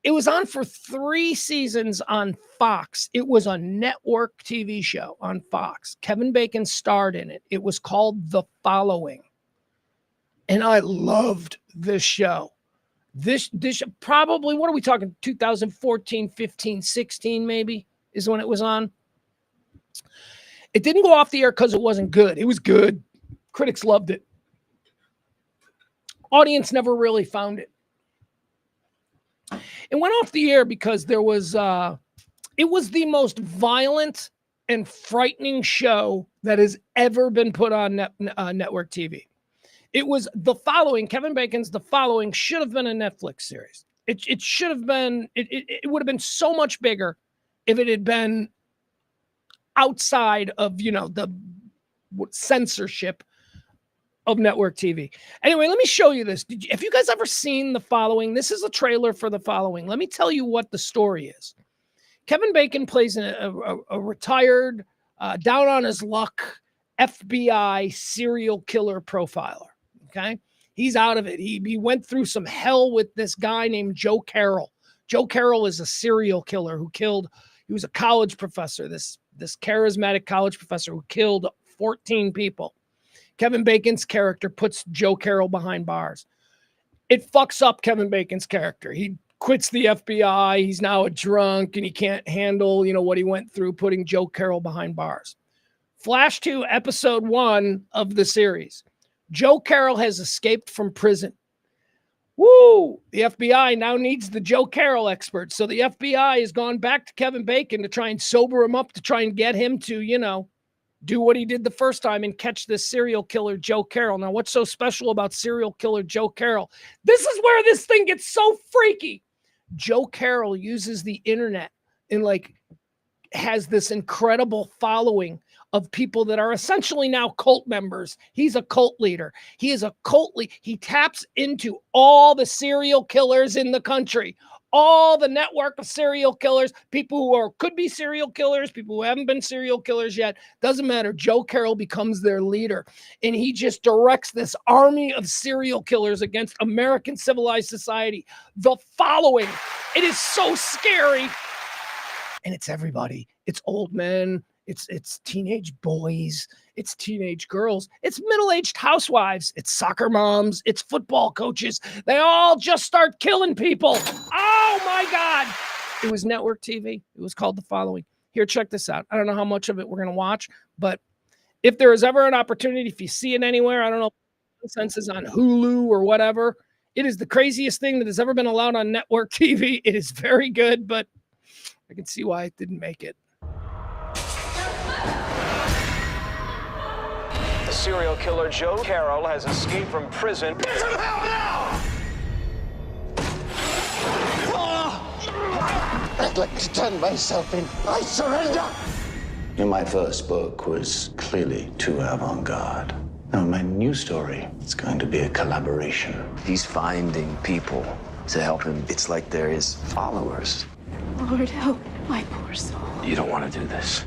It was on for 3 seasons on Fox. It was a network TV show on Fox. Kevin Bacon starred in it. It was called The Following. And I loved this show. This probably, what are we talking, 2014, 15, 16 maybe is when it was on. It didn't go off the air because it wasn't good. It was good. Critics loved it. Audience never really found it. It went off the air because there was, it was the most violent and frightening show that has ever been put on network TV. It was The Following. Kevin Bacon's The Following should have been a Netflix series. It should have been, it would have been so much bigger if it had been outside of, the censorship of network TV. Anyway, let me show you this. Have you guys ever seen The Following? This is a trailer for The Following. Let me tell you what the story is. Kevin Bacon plays a retired, down on his luck FBI serial killer profiler. Okay. He's out of it. He went through some hell with this guy named Joe Carroll. Joe Carroll is a serial killer he was a college professor, this charismatic college professor who killed 14 people. Kevin Bacon's character puts Joe Carroll behind bars. It fucks up Kevin Bacon's character. He quits the FBI. He's now a drunk and he can't handle, what he went through putting Joe Carroll behind bars. Flash to episode 1 of the series. Joe Carroll has escaped from prison. Woo! The FBI now needs the Joe Carroll expert. So the FBI has gone back to Kevin Bacon to try and sober him up, to try and get him to, do what he did the first time and catch this serial killer, Joe Carroll. Now, what's so special about serial killer Joe Carroll? This is where this thing gets so freaky. Joe Carroll uses the internet and has this incredible following of people that are essentially now cult members. He's a cult leader. He is a cult leader. He taps into all the serial killers in the country, all the network of serial killers, people who could be serial killers, people who haven't been serial killers yet. Doesn't matter. Joe Carroll becomes their leader, and he just directs this army of serial killers against American civilized society. The Following. It is so scary. And it's everybody. It's old men. It's teenage boys. It's teenage girls. It's middle-aged housewives. It's soccer moms. It's football coaches. They all just start killing people. Oh, my God. It was network TV. It was called The Following. Here, check this out. I don't know how much of it we're going to watch, but if there is ever an opportunity, if you see it anywhere, I don't know if it is on Hulu or whatever, it is the craziest thing that has ever been allowed on network TV. It is very good, but I can see why it didn't make it. The serial killer Joe Carroll has escaped from prison. Get some help now! I'd like to turn myself in. I surrender! My first book was clearly too avant-garde. Now, my new story, it's going to be a collaboration. He's finding people to help him. It's like there is followers. Lord, help my poor soul. You don't want to do this.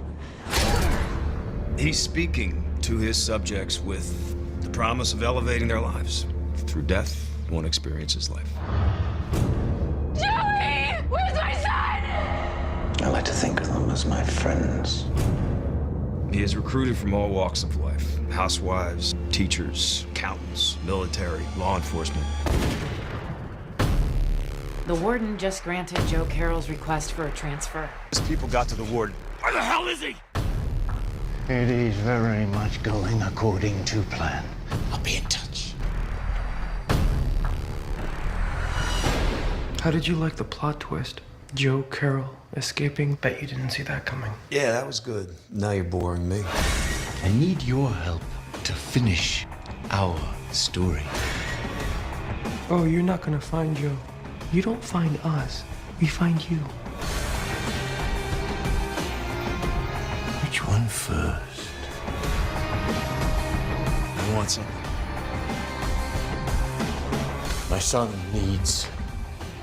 He's speaking to his subjects with the promise of elevating their lives. Through death, one experiences life. Joey! Where's my son? I like to think of them as my friends. He is recruited from all walks of life. Housewives, teachers, accountants, military, law enforcement. The warden just granted Joe Carroll's request for a transfer. As people got to the warden, Where the hell is he? It is very much going according to plan. I'll be in touch. How did you like the plot twist? Joe Carroll escaping? Bet you didn't see that coming. yeah, that was good. Now you're boring me. I need your help to finish our story. Oh, you're not gonna find Joe. You don't find us. We find you. Which one first? I want something. My son needs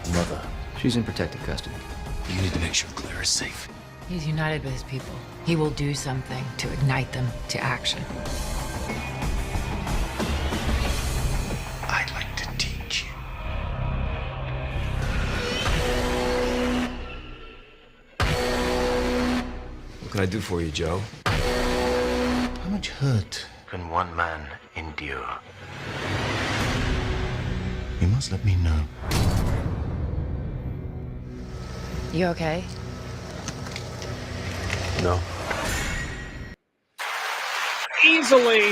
a mother. She's in protective custody. You need to make sure Claire is safe. He's united with his people. He will do something to ignite them to action. I'd like to teach you. What can I do for you, Joe? How much hurt can one man endure? You must let me know. You okay? No. Easily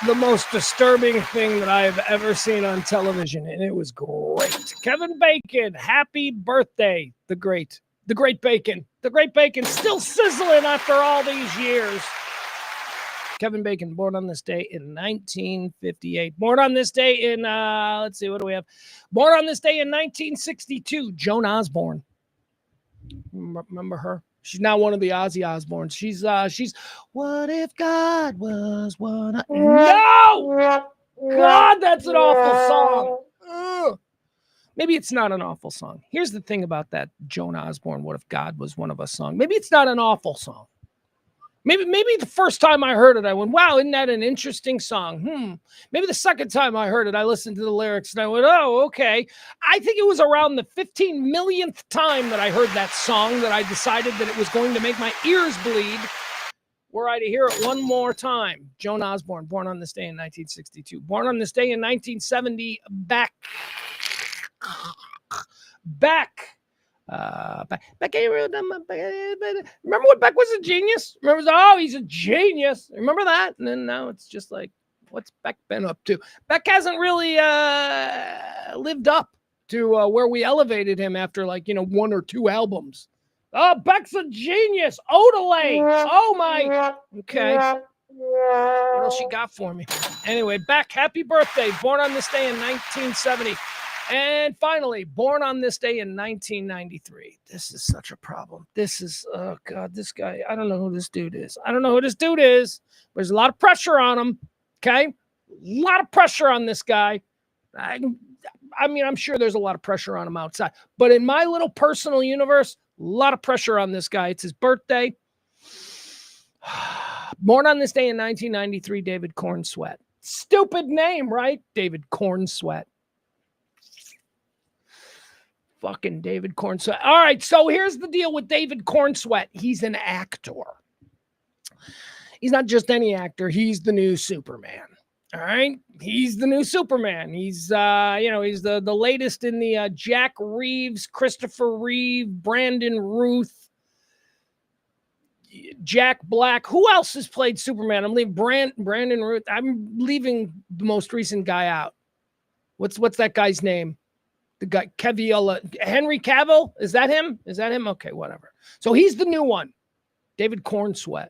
the most disturbing thing that I have ever seen on television, and it was great. Kevin Bacon, happy birthday, the great Bacon. The great Bacon still sizzling after all these years. Kevin Bacon, born on this day in 1958. Born on this day in, let's see, what do we have? Born on this day in 1962, Joan Osborne. Remember her? She's now one of the Ozzy Osbournes. She's what if God was one of... No! God, that's an awful song. Ugh. Maybe it's not an awful song. Here's the thing about that Joan Osborne, What If God Was One of Us song. Maybe it's not an awful song. Maybe the first time I heard it, I went, wow, isn't that an interesting song? Maybe the second time I heard it, I listened to the lyrics and I went, oh, okay. I think it was around the 15 millionth time that I heard that song that I decided that it was going to make my ears bleed were I to hear it one more time. Joan Osborne, born on this day in 1962. Born on this day in 1970, Beck. Remember when Beck was a genius? Remember, oh, he's a genius. Remember that? And then now it's just like, what's Beck been up to? Beck hasn't really lived up to where we elevated him after, like, you know, 1 or 2 albums. Oh, Beck's a genius. Odelay. Oh my. Okay. What else you got for me? Anyway, Beck, happy birthday. Born on this day in 1970. And finally, born on this day in 1993. This is such a problem. This is, oh God, this guy, I don't know who this dude is. But there's a lot of pressure on him, okay? A lot of pressure on this guy. I mean, I'm sure there's a lot of pressure on him outside. But in my little personal universe, a lot of pressure on this guy. It's his birthday. Born on this day in 1993, David Cornsweet. Stupid name, right? David Cornsweet. Fucking David Cornsweet. All right, so here's the deal with David Cornsweet. He's an actor. He's not just any actor. He's the new Superman. All right, he's the new Superman. He's, he's the latest in the Jack Reeves, Christopher Reeve, Brandon Ruth, Jack Black. Who else has played Superman? I'm leaving Brandon Ruth. I'm leaving the most recent guy out. What's that guy's name? The guy, Henry Cavill. Is that him? Okay, whatever. So he's the new one. David Cornsweet.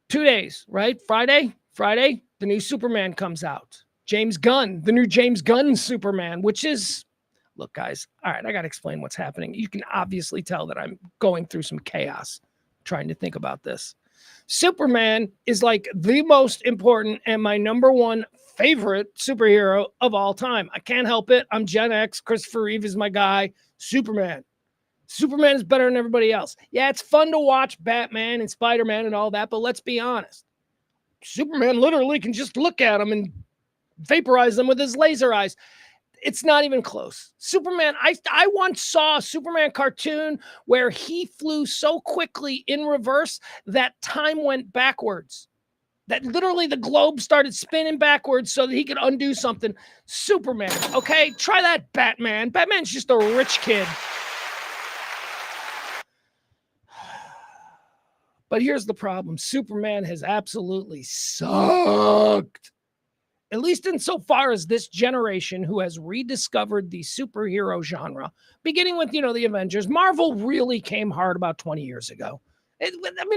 2 days, right? Friday, the new Superman comes out. James Gunn, the new James Gunn Superman, which is, look, guys, all right, I got to explain what's happening. You can obviously tell that I'm going through some chaos trying to think about this. Superman is like the most important and my number one favorite superhero of all time. I can't help it. I'm Gen X. Christopher Reeve is my guy. Superman is better than everybody else. Yeah, it's fun to watch Batman and Spider-Man and all that, but let's be honest. Superman literally can just look at them and vaporize them with his laser eyes. It's not even close. Superman, I once saw a Superman cartoon where he flew so quickly in reverse that time went backwards. That literally the globe started spinning backwards so that he could undo something. Superman, okay? Try that, Batman. Batman's just a rich kid. But here's the problem. Superman has absolutely sucked. At least insofar as this generation who has rediscovered the superhero genre, beginning with, the Avengers. Marvel really came hard about 20 years ago.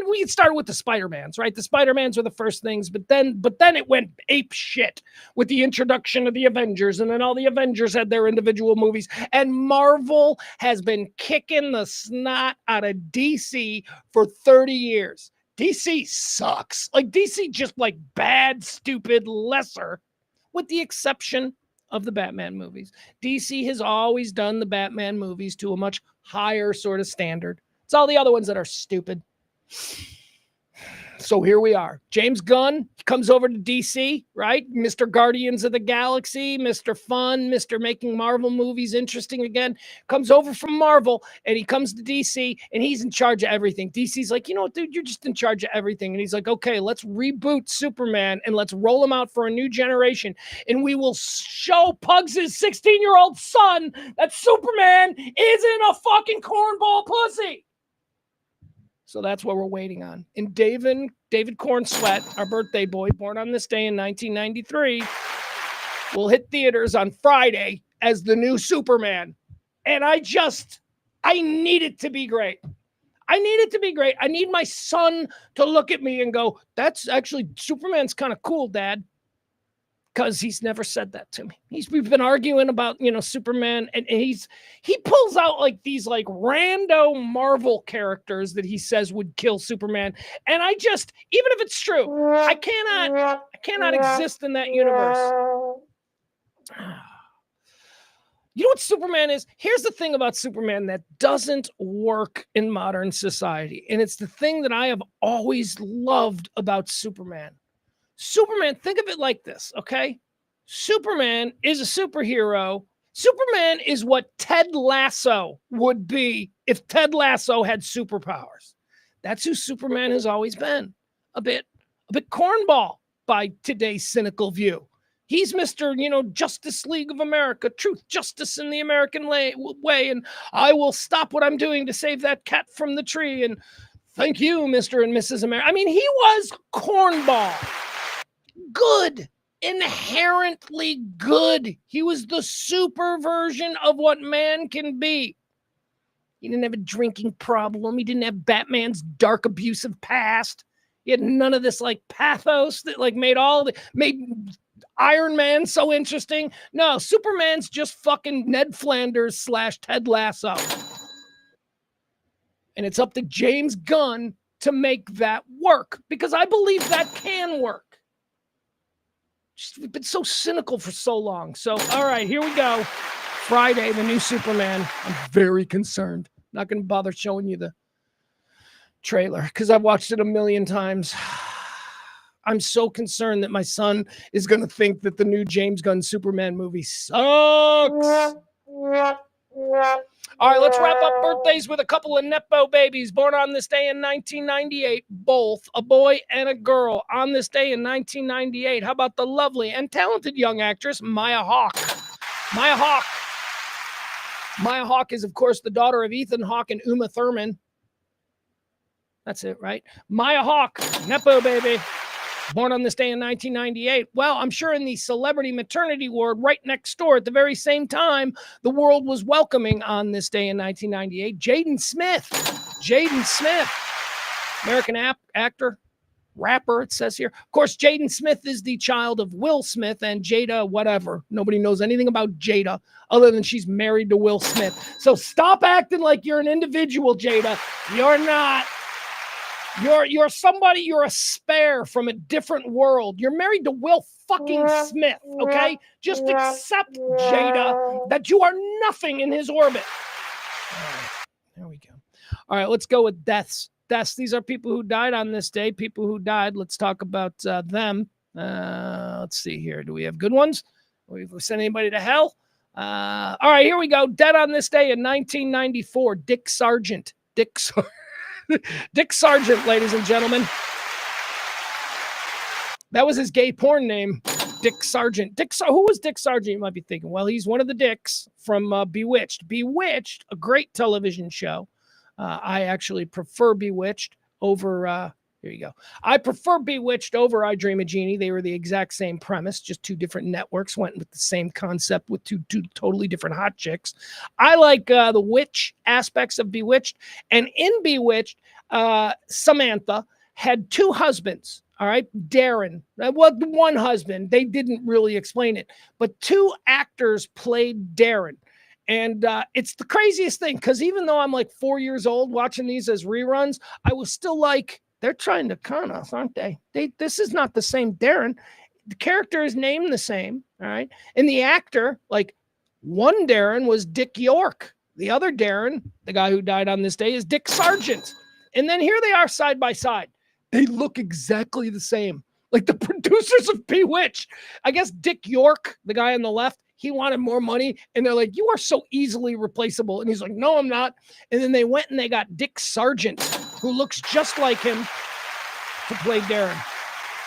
We started with the Spider-Mans, right? The Spider-Mans were the first things, but then it went ape shit with the introduction of the Avengers, and then all the Avengers had their individual movies, and Marvel has been kicking the snot out of DC for 30 years. DC sucks. Like, DC just like bad, stupid, lesser, with the exception of the Batman movies. DC has always done the Batman movies to a much higher sort of standard. It's all the other ones that are stupid. So here we are. James Gunn comes over to DC, right? Mr. Guardians of the Galaxy, Mr. Fun, Mr. Making Marvel movies interesting again. Comes over from Marvel, and he comes to DC, and he's in charge of everything. DC's like, you know what, dude, you're just in charge of everything. And he's like, okay, let's reboot Superman, and let's roll him out for a new generation. And we will show Pugs' 16-year-old son that Superman isn't a fucking cornball pussy. So that's what we're waiting on. And David Cornsweet, our birthday boy, born on this day in 1993, will hit theaters on Friday as the new Superman. And I need it to be great. I need it to be great. I need my son to look at me and go, that's actually, Superman's kind of cool, Dad. Because he's never said that to me. We've been arguing about, Superman, and he pulls out like these like rando Marvel characters that he says would kill Superman. And I just, even if it's true, I cannot exist in that universe. You know what Superman is? Here's the thing about Superman that doesn't work in modern society. And it's the thing that I have always loved about Superman. Superman, think of it like this, okay? Superman is a superhero. Superman is what Ted Lasso would be if Ted Lasso had superpowers. That's who Superman has always been. A bit cornball by today's cynical view. He's Mr., Justice League of America, truth, justice in the American way, and I will stop what I'm doing to save that cat from the tree, and thank you, Mr. and Mrs. America. I mean, he was cornball. Good, inherently good. He was the super version of what man can be. He didn't have a drinking problem. He didn't have Batman's dark, abusive past. He had none of this like pathos that like made Iron Man so interesting. No, Superman's just fucking Ned Flanders / Ted Lasso. And it's up to James Gunn to make that work, because I believe that can work. We've been so cynical for so long. So, all right, here we go. Friday, the new Superman. I'm very concerned. Not going to bother showing you the trailer because I've watched it a million times. I'm so concerned that my son is going to think that the new James Gunn Superman movie sucks. All right, let's wrap up birthdays with a couple of Nepo babies born on this day in 1998. Both a boy and a girl on this day in 1998. How about the lovely and talented young actress Maya Hawke? Maya Hawke is, of course, the daughter of Ethan Hawke and Uma Thurman. That's it, right? Maya Hawke, Nepo baby. Born on this day in 1998. Well, I'm sure in the celebrity maternity ward right next door at the very same time, the world was welcoming on this day in 1998, Jaden Smith. American actor, rapper, it says here. Of course, Jaden Smith is the child of Will Smith and Jada whatever. Nobody knows anything about Jada other than she's married to Will Smith. So stop acting like you're an individual, Jada. You're not. You're somebody, you're a spare from a different world. You're married to Will fucking Smith, okay? Just accept, Jada, that you are nothing in his orbit. All right, there we go. All right, let's go with deaths. These are people who died on this day, people who died. Let's talk about them. Let's see here. Do we have good ones? We've sent anybody to hell? All right, here we go. Dead on this day in 1994, Dick Sargent. Dick Sargent, ladies and gentlemen. That was his gay porn name, Dick Sargent. Who was Dick Sargent, you might be thinking? Well, he's one of the Dicks from Bewitched. Bewitched, a great television show. I actually prefer Bewitched over... here you go. I prefer Bewitched over I Dream of Jeannie. They were the exact same premise, just two different networks, went with the same concept with two totally different hot chicks. I like the witch aspects of Bewitched. And in Bewitched, Samantha had two husbands, all right? Darren. Well, one husband. They didn't really explain it. But two actors played Darren. And it's the craziest thing, because even though I'm like 4 years old watching these as reruns, I was still like, they're trying to con us, aren't they? This is not the same Darren. The character is named the same, all right? And the actor, like, one Darren was Dick York. The other Darren, the guy who died on this day, is Dick Sargent. And then here they are side by side. They look exactly the same. Like the producers of Bewitched. I guess Dick York, the guy on the left, he wanted more money. And they're like, you are so easily replaceable. And he's like, no, I'm not. And then they went and they got Dick Sargent, who looks just like him, to play Darren.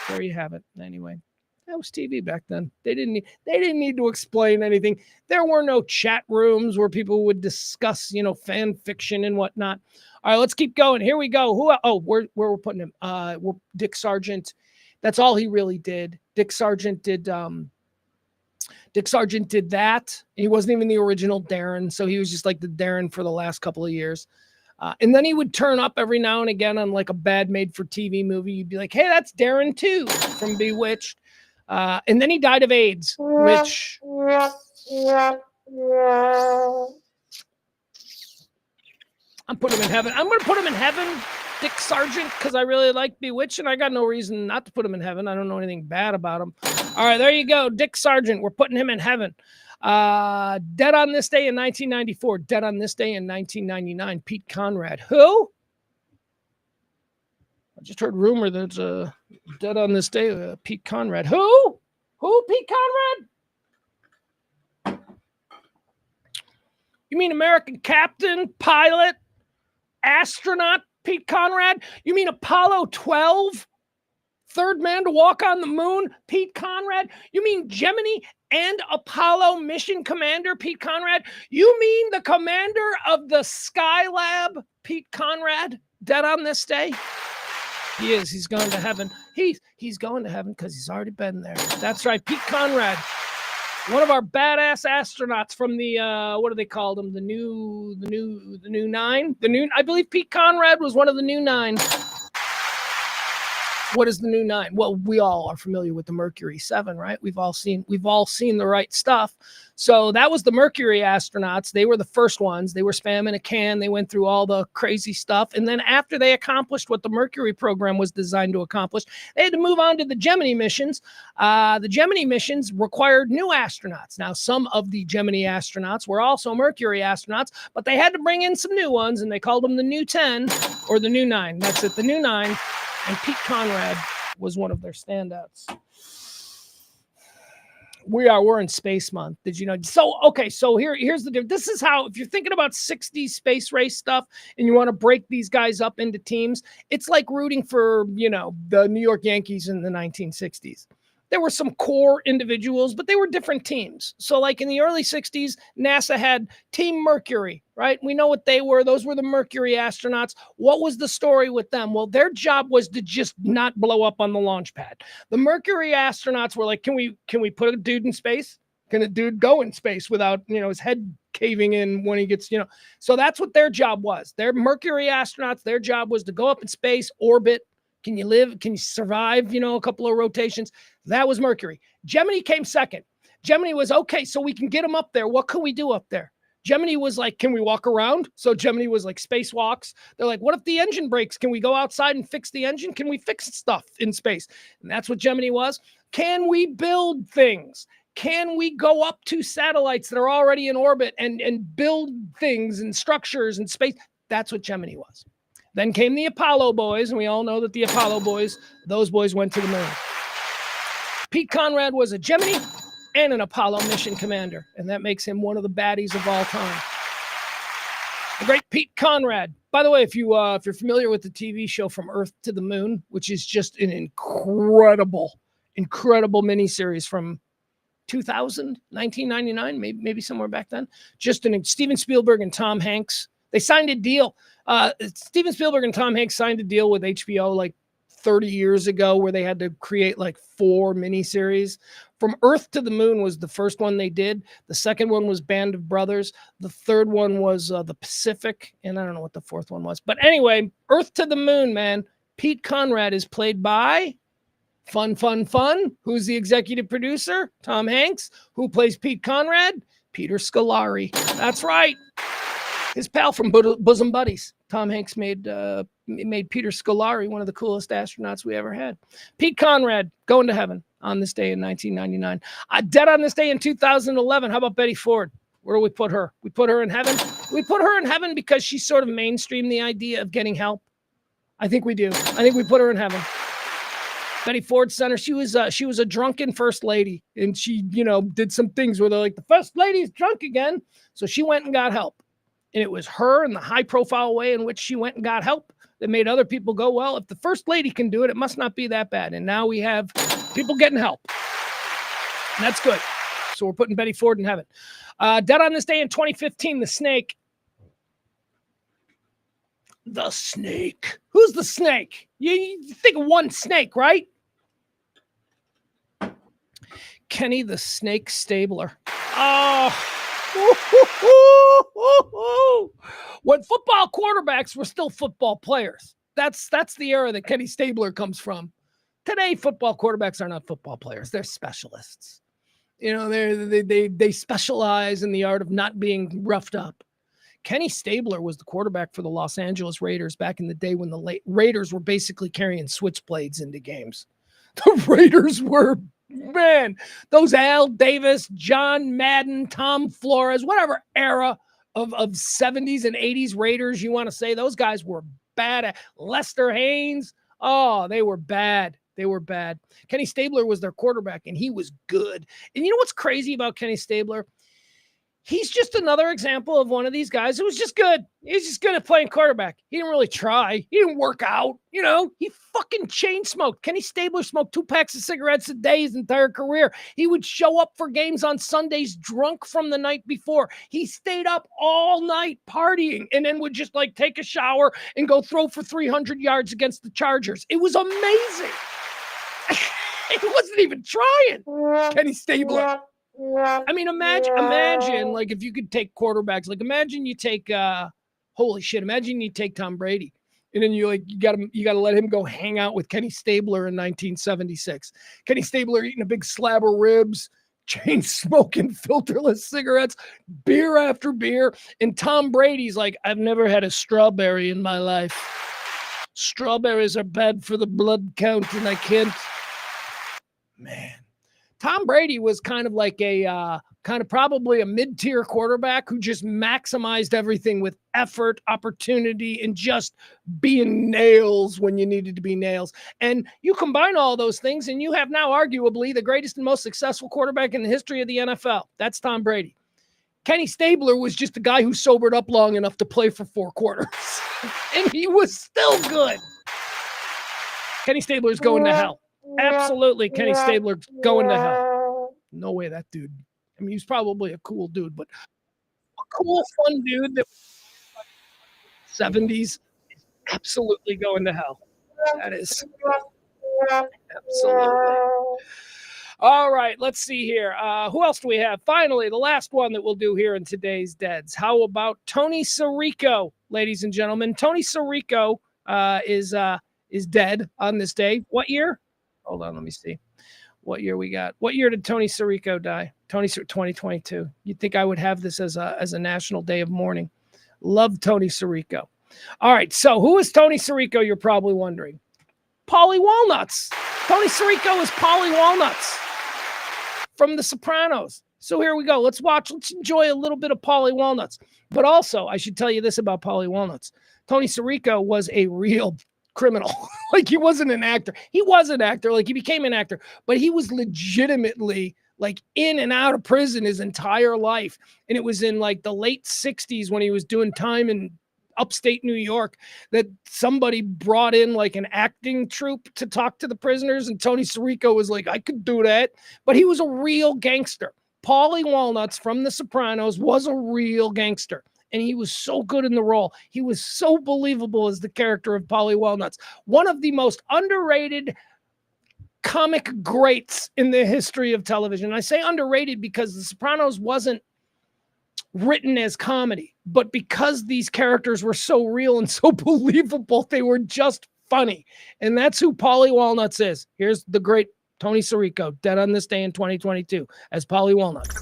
There you have it. Anyway, that was TV back then. They didn't need to explain anything. There were no chat rooms where people would discuss, fan fiction and whatnot. All right, let's keep going. Here we go. Where we're putting him? We're Dick Sargent. That's all he really did. Dick Sargent did that. He wasn't even the original Darren, so he was just like the Darren for the last couple of years. And then he would turn up every now and again on like a bad made-for-TV movie. You'd be like, hey, that's Darren too from Bewitched. And then he died of AIDS, which... I'm putting him in heaven. I'm going to put him in heaven, Dick Sargent, because I really like Bewitched, and I got no reason not to put him in heaven. I don't know anything bad about him. All right, there you go. Dick Sargent. We're putting him in heaven. Dead on this day in 1994. Dead on this day in 1999. Pete Conrad. Who? I just heard rumor that dead on this day, Pete Conrad. Who? Who? Pete Conrad? You mean American captain, pilot, astronaut Pete Conrad? You mean Apollo 12? Third man to walk on the moon, Pete Conrad? You mean Gemini and Apollo mission commander, Pete Conrad? You mean the commander of the Skylab, Pete Conrad? Dead on this day? He is. He's gone to heaven. He's going to heaven because he's already been there. That's right, Pete Conrad. One of our badass astronauts from the what do they call them? The new nine. I believe Pete Conrad was one of the new nine. What is the new nine? Well, we all are familiar with the Mercury 7, right? We've all seen the right stuff. So that was the Mercury astronauts. They were the first ones. They were spam in a can. They went through all the crazy stuff. And then after they accomplished what the Mercury program was designed to accomplish, they had to move on to the Gemini missions. The Gemini missions required new astronauts. Now, some of the Gemini astronauts were also Mercury astronauts, but they had to bring in some new ones, and they called them the new 10 or the new 9. That's it, the new 9. And Pete Conrad was one of their standouts. We're in Space Month. Did you know? So here's the difference. This is how, if you're thinking about 60s space race stuff and you want to break these guys up into teams, it's like rooting for, the New York Yankees in the 1960s. There were some core individuals, but they were different teams. So like in the early 60s, NASA had Team Mercury, right? We know what they were. Those were the Mercury astronauts. What was the story with them? Well, their job was to just not blow up on the launch pad. The Mercury astronauts were like, can we put a dude in space? Can a dude go in space without, his head caving in when he gets, So that's what their job was. They're Mercury astronauts. Their job was to go up in space, orbit. Can you live? Can you survive, a couple of rotations? That was Mercury. Gemini came second. Gemini was, okay, so we can get them up there. What can we do up there? Gemini was like, can we walk around? So Gemini was like spacewalks. They're like, what if the engine breaks? Can we go outside and fix the engine? Can we fix stuff in space? And that's what Gemini was. Can we build things? Can we go up to satellites that are already in orbit and build things and structures in space? That's what Gemini was. Then came the Apollo boys, and we all know that the Apollo boys, those boys went to the moon. Pete Conrad was a Gemini and an Apollo mission commander, and that makes him one of the baddies of all time. The great Pete Conrad. By the way, if you're familiar with the TV show From Earth to the Moon, which is just an incredible miniseries from 2000, 1999, maybe somewhere back then. Steven Spielberg and Tom Hanks. They signed a deal. Steven Spielberg and Tom Hanks signed a deal with HBO like 30 years ago where they had to create like 4 miniseries. From Earth to the Moon was the first one they did. The second one was Band of Brothers. The third one was The Pacific. And I don't know what the fourth one was. But anyway, Earth to the Moon, man. Pete Conrad is played by Fun. Who's the executive producer? Tom Hanks. Who plays Pete Conrad? Peter Scolari. That's right. His pal from Bosom Buddies. Tom Hanks made Peter Scolari one of the coolest astronauts we ever had. Pete Conrad going to heaven on this day in 1999. Dead on this day in 2011. How about Betty Ford? Where do we put her? We put her in heaven. We put her in heaven because she sort of mainstreamed the idea of getting help. I think we do. I think we put her in heaven. Betty Ford Center. She was a drunken first lady, and she did some things where they're like, the first lady's drunk again, so she went and got help. And it was her and the high-profile way in which she went and got help that made other people go, well, if the first lady can do it, it must not be that bad. And now we have people getting help. And that's good. So we're putting Betty Ford in heaven. Dead on this day in 2015, the Snake. The Snake. Who's the Snake? You think of one snake, right? Kenny the Snake Stabler. Oh, When football quarterbacks were still football players. That's the era that Kenny Stabler comes from. Today, football quarterbacks are not football players. They're specialists. You know, they specialize in the art of not being roughed up. Kenny Stabler was the quarterback for the Los Angeles Raiders back in the day when the Raiders were basically carrying switchblades into games. The Raiders were, man, those Al Davis, John Madden, Tom Flores, whatever era of 70s and 80s Raiders you want to say, those guys were bad. Lester Haynes, oh, they were bad. They were bad. Kenny Stabler was their quarterback, and he was good. And you know what's crazy about Kenny Stabler? He's just another example of one of these guys who was just good. He's just good at playing quarterback. He didn't really try. He didn't work out. You know, he fucking chain smoked. Kenny Stabler smoked 2 packs of cigarettes a day his entire career. He would show up for games on Sundays drunk from the night before. He stayed up all night partying and then would just like take a shower and go throw for 300 yards against the Chargers. It was amazing. He wasn't even trying. Kenny Stabler. I mean, imagine like if you could take quarterbacks, like imagine you take, holy shit, imagine you take Tom Brady and then you got to let him go hang out with Kenny Stabler in 1976. Kenny Stabler eating a big slab of ribs, chain smoking, filterless cigarettes, beer after beer. And Tom Brady's like, I've never had a strawberry in my life. Strawberries are bad for the blood count and I can't. Man. Tom Brady was kind of like probably a mid-tier quarterback who just maximized everything with effort, opportunity, and just being nails when you needed to be nails. And you combine all those things, and you have now arguably the greatest and most successful quarterback in the history of the NFL. That's Tom Brady. Kenny Stabler was just a guy who sobered up long enough to play for 4 quarters. And he was still good. Kenny Stabler's going to hell. Absolutely, Kenny Stabler going to hell. No way that dude. I mean, he's probably a cool dude, but a cool, fun dude that 70s is absolutely going to hell. That is absolutely. All right, let's see here. Who else do we have? Finally, the last one that we'll do here in today's Deads. How about Tony Sirico, ladies and gentlemen? Tony Sirico is dead on this day. What year? Hold on, let me see. What year we got? What year did Tony Sirico die? 2022. You'd think I would have this as a national day of mourning. Love Tony Sirico. All right, so who is Tony Sirico, you're probably wondering? Paulie Walnuts. Tony Sirico is Paulie Walnuts from The Sopranos. So here we go. Let's enjoy a little bit of Paulie Walnuts. But also, I should tell you this about Paulie Walnuts. Tony Sirico was a real criminal. Like, he wasn't an actor. He was an actor. Like, he became an actor, but he was legitimately like in and out of prison his entire life. And it was in like the late 60s when he was doing time in upstate New York that somebody brought in like an acting troupe to talk to the prisoners. And Tony Sirico was like, I could do that. But he was a real gangster. Paulie Walnuts from The Sopranos was a real gangster. And he was so good in the role. He was so believable as the character of Paulie Walnuts. One of the most underrated comic greats in the history of television. And I say underrated because The Sopranos wasn't written as comedy, but because these characters were so real and so believable, they were just funny. And that's who Paulie Walnuts is. Here's the great Tony Sirico, dead on this day in 2022 as Paulie Walnuts.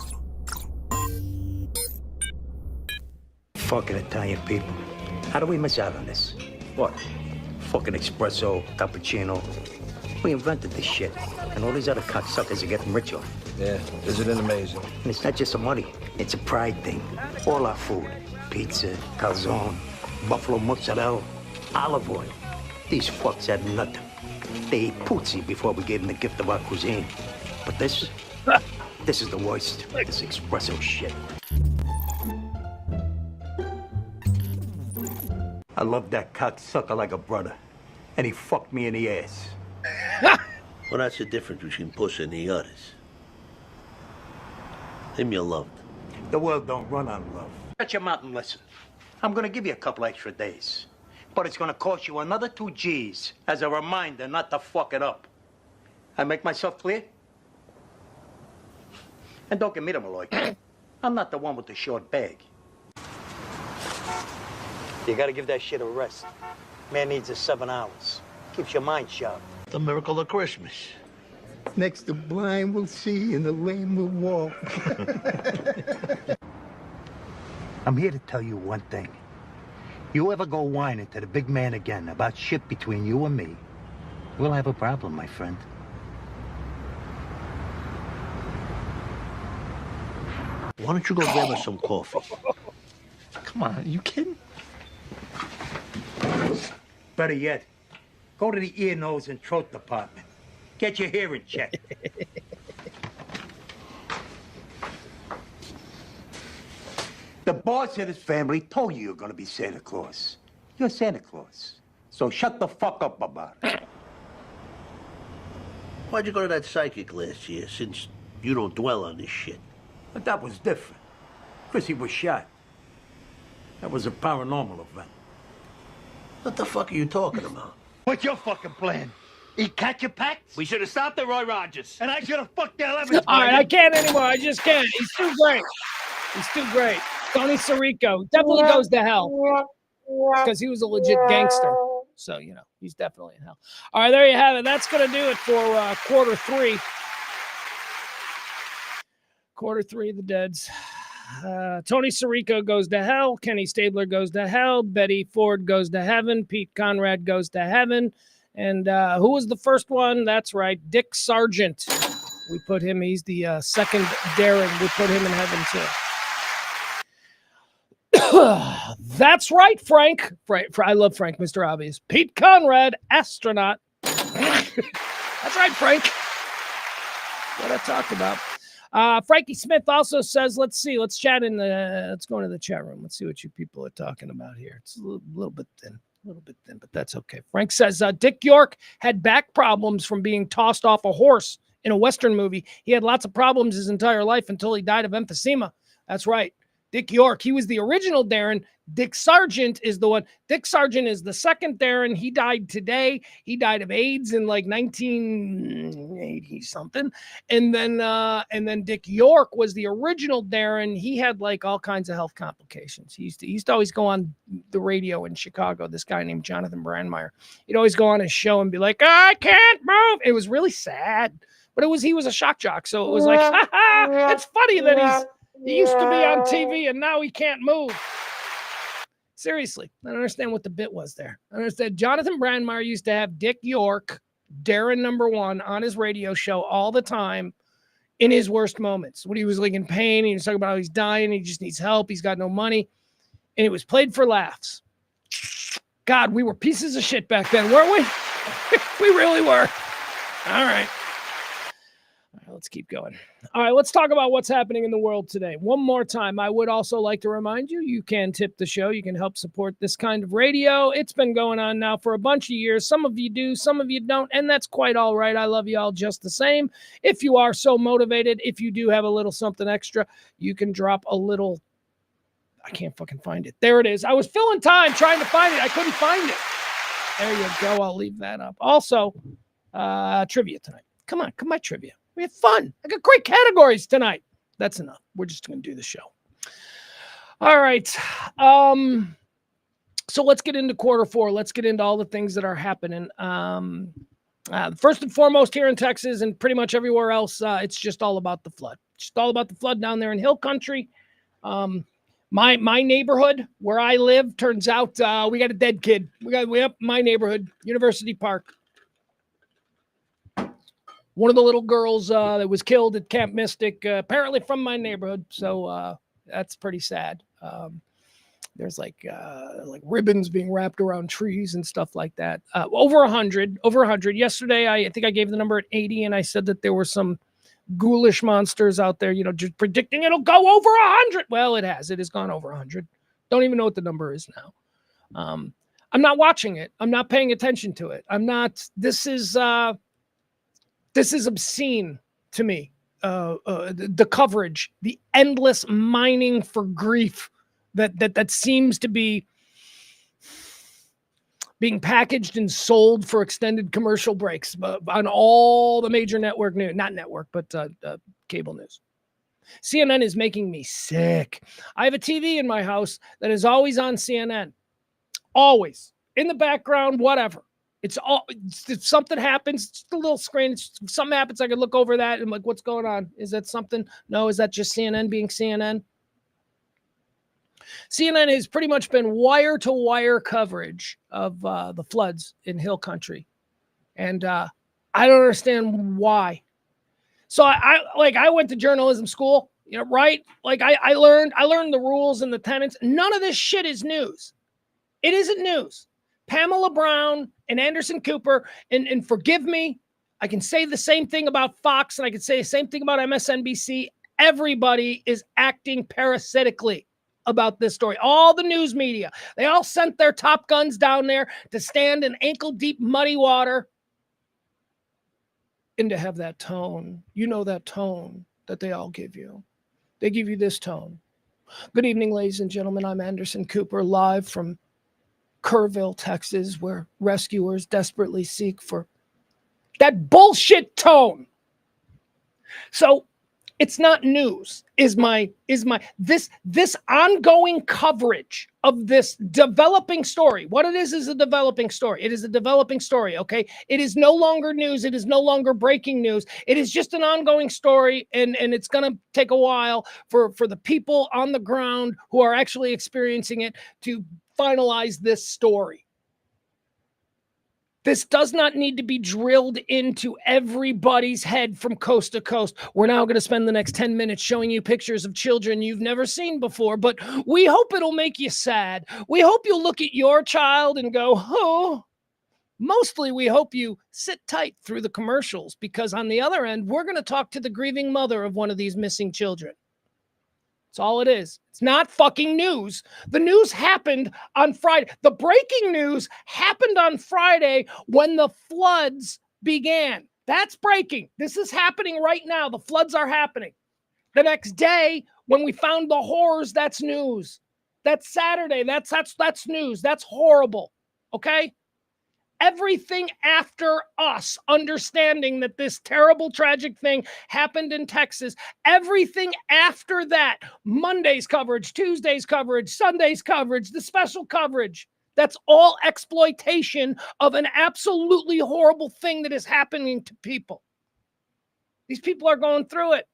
Fucking Italian people. How do we miss out on this? What? Fucking espresso, cappuccino. We invented this shit. And all these other cocksuckers are getting richer. Yeah, isn't it amazing? And it's not just a money. It's a pride thing. All our food. Pizza, calzone, buffalo mozzarella, olive oil. These fucks had nothing. They ate puzzi before we gave them the gift of our cuisine. But this is the worst. This espresso shit. I love that cocksucker like a brother. And he fucked me in the ass. Well, that's the difference between pussy and the others. Him you loved. The world don't run on love. Shut your mouth and listen. I'm gonna give you a couple extra days. But it's gonna cost you another 2 G's as a reminder not to fuck it up. I make myself clear? And don't give me the Malloy. I'm not the one with the short bag. You gotta give that shit a rest. Man needs his 7 hours. Keeps your mind sharp. The miracle of Christmas. Next, the blind will see and the lame will walk. I'm here to tell you one thing. You ever go whining to the big man again about shit between you and me, we'll have a problem, my friend. Why don't you go grab us some coffee? Come on, you kidding? Better yet, go to the ear, nose, and throat department. Get your hearing checked. The boss of this family told you were gonna be Santa Claus. You're Santa Claus. So shut the fuck up about it. Why'd you go to that psychic last year, since you don't dwell on this shit? But that was different. Chrissy was shot. That was a paranormal event. What the fuck are you talking about? What's your fucking plan? Eat catcher packs? We should have stopped at Roy Rogers. And I should have fucked the 11th. All right, I can't anymore. I just can't. He's too great. He's too great. Tony Sirico definitely goes to hell because he was a legit gangster. So, you know, he's definitely in hell. All right, there you have it. That's going to do it for quarter three. Quarter three of the Deads. Tony Sirico goes to hell. Kenny Stabler goes to hell. Betty Ford goes to heaven. Pete Conrad goes to heaven. And who was the first one? That's right, Dick Sargent. We put him, he's the second Darren. We put him in heaven too. That's right, Frank. I love Frank, Mr. Obvious. Pete Conrad, astronaut. That's right, Frank. What I talked about. Frankie Smith also says, let's chat let's go into the chat room. Let's see what you people are talking about here. It's a little bit thin, but that's okay. Frank says, Dick York had back problems from being tossed off a horse in a Western movie. He had lots of problems his entire life until he died of emphysema. That's right. Dick York, he was the original Darren. Dick Sargent is the one. Dick Sargent is the second Darren. He died today. He died of AIDS in like 1980 something. And then Dick York was the original Darren. He had like all kinds of health complications. He used to always go on the radio in Chicago. This guy named Jonathan Brandmeier. He'd always go on his show and be like, I can't move. It was really sad, but he was a shock jock. So it was like, it's funny that he used to be on TV and now he can't move. Seriously, I don't understand what the bit was there. I understand. Jonathan Brandmeier used to have Dick York, Darren #1, on his radio show all the time in his worst moments. When he was like in pain, he was talking about how he's dying, he just needs help, he's got no money. And it was played for laughs. God, we were pieces of shit back then, weren't we? We really were. All right. Let's keep going. All right, let's talk about what's happening in the world today. One more time, I would also like to remind you, you can tip the show. You can help support this kind of radio. It's been going on now for a bunch of years. Some of you do, some of you don't, and that's quite all right. I love you all just the same. If you are so motivated, if you do have a little something extra, you can drop a little. I can't fucking find it. There it is. I was filling time trying to find it. I couldn't find it. There you go. I'll leave that up. Also, trivia tonight. Come on, trivia. We had fun. I got great categories tonight. That's enough. We're just going to do the show. All right. So let's get into quarter four. Let's get into all the things that are happening. First and foremost here in Texas and pretty much everywhere else, it's just all about the flood. Just all about the flood down there in Hill Country. My neighborhood where I live, turns out we got a dead kid. We up my neighborhood, University Park. One of the little girls that was killed at Camp Mystic, apparently from my neighborhood. So that's pretty sad. There's like ribbons being wrapped around trees and stuff like that. Over 100. Yesterday, I think I gave the number at 80, and I said that there were some ghoulish monsters out there, just predicting it'll go over 100. Well, it has. It has gone over 100. Don't even know what the number is now. I'm not watching it. I'm not paying attention to it. I'm not. This is obscene to me. The coverage, the endless mining for grief that seems to be being packaged and sold for extended commercial breaks on all the major network news, not network, but cable news. CNN is making me sick. I have a TV in my house that is always on CNN. Always. In the background, whatever. If something happens, just a little screen, something happens, I can look over that and I'm like, what's going on? Is that something? No, is that just CNN being CNN? CNN has pretty much been wire-to-wire coverage of the floods in Hill Country. And I don't understand why. So I went to journalism school, right? Like I learned the rules and the tenets. None of this shit is news. It isn't news. Pamela Brown and Anderson Cooper, and forgive me, I can say the same thing about Fox and I can say the same thing about MSNBC. Everybody is acting parasitically about this story. All the news media, they all sent their top guns down there to stand in ankle-deep muddy water and to have that tone. That tone that they all give you. They give you this tone. Good evening, ladies and gentlemen. I'm Anderson Cooper, live from Kerrville, Texas, where rescuers desperately seek for that bullshit tone. So it's not news, is this ongoing coverage of this developing story. What it is a developing story. It is a developing story, okay? It is no longer news. It is no longer breaking news. It is just an ongoing story, and it's going to take a while for the people on the ground who are actually experiencing it to finalize this story. This does not need to be drilled into everybody's head from coast to coast. We're now going to spend the next 10 minutes showing you pictures of children you've never seen before, but we hope it'll make you sad. We hope you'll look at your child and go, oh. Mostly we hope you sit tight through the commercials, because on the other end, we're going to talk to the grieving mother of one of these missing children. That's all it is. It's not fucking news. The news happened on Friday. The breaking news happened on Friday when the floods began. That's breaking. This is happening right now. The floods are happening. The next day, when we found the horrors, that's news. That's Saturday. That's news. That's horrible. Okay? Everything after us understanding that this terrible, tragic thing happened in Texas, everything after that, Monday's coverage, Tuesday's coverage, Sunday's coverage, the special coverage, that's all exploitation of an absolutely horrible thing that is happening to people. These people are going through it.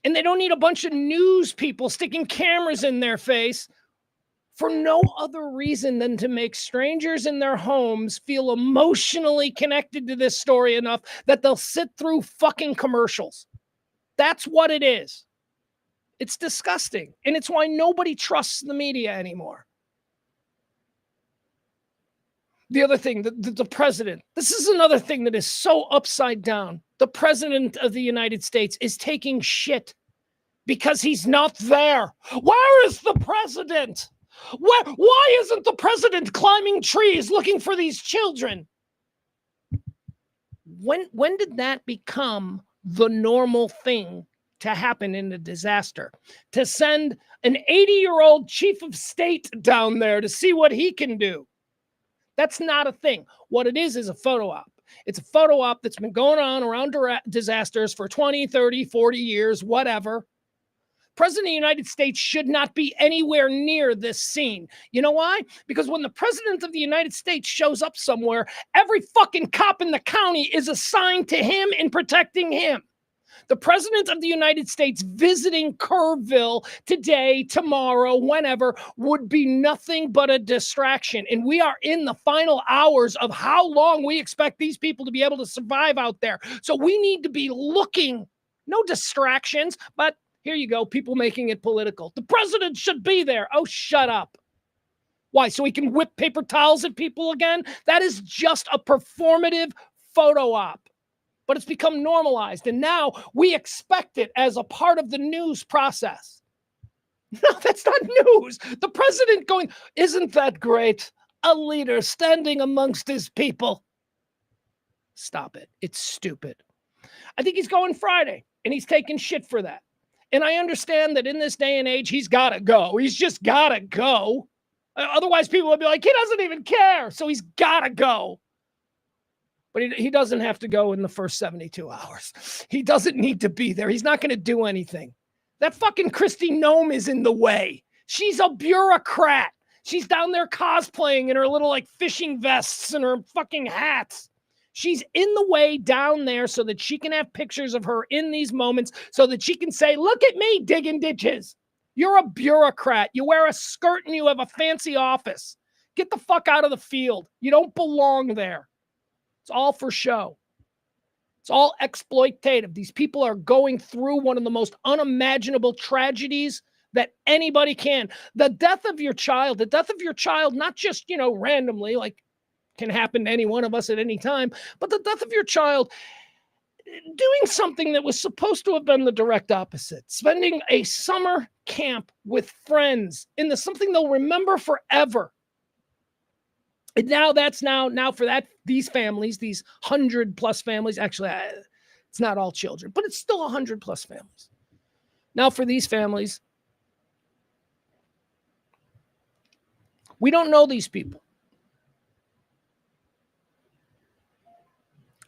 And they don't need a bunch of news people sticking cameras in their face for no other reason than to make strangers in their homes feel emotionally connected to this story enough that they'll sit through fucking commercials. That's what it is. It's disgusting. And it's why nobody trusts the media anymore. The other thing, the president, this is another thing that is so upside down. The president of the United States is taking shit because he's not there. Where is the president? Why isn't the president climbing trees looking for these children? When did that become the normal thing to happen in a disaster? To send an 80-year-old chief of state down there to see what he can do? That's not a thing. What it is a photo op. It's a photo op that's been going on around disasters for 20, 30, 40 years, whatever. President of the United States should not be anywhere near this scene. You know why? Because when the president of the United States shows up somewhere, every fucking cop in the county is assigned to him in protecting him. The president of the United States visiting Kerrville today, tomorrow, whenever, would be nothing but a distraction. And we are in the final hours of how long we expect these people to be able to survive out there. So we need to be looking, no distractions, but here you go, people making it political. The president should be there. Oh, shut up. Why, so he can whip paper towels at people again? That is just a performative photo op. But it's become normalized, and now we expect it as a part of the news process. No, that's not news. The president going, isn't that great? A leader standing amongst his people. Stop it. It's stupid. I think he's going Friday, and he's taking shit for that. And I understand that in this day and age, he's got to go. He's just got to go. Otherwise, people would be like, he doesn't even care. So he's got to go. But he doesn't have to go in the first 72 hours. He doesn't need to be there. He's not going to do anything. That fucking Christy Nome is in the way. She's a bureaucrat. She's down there cosplaying in her little like fishing vests and her fucking hats. She's in the way down there so that she can have pictures of her in these moments so that she can say, look at me digging ditches. You're a bureaucrat. You wear a skirt and you have a fancy office. Get the fuck out of the field. You don't belong there. It's all for show. It's all exploitative. These people are going through one of the most unimaginable tragedies that anybody can. The death of your child, not just, randomly, like can happen to any one of us at any time, but the death of your child doing something that was supposed to have been the direct opposite, spending a summer camp with friends in something they'll remember forever. And now for these families, these 100+ families, actually, it's not all children, but it's still 100+ families. Now for these families, we don't know these people.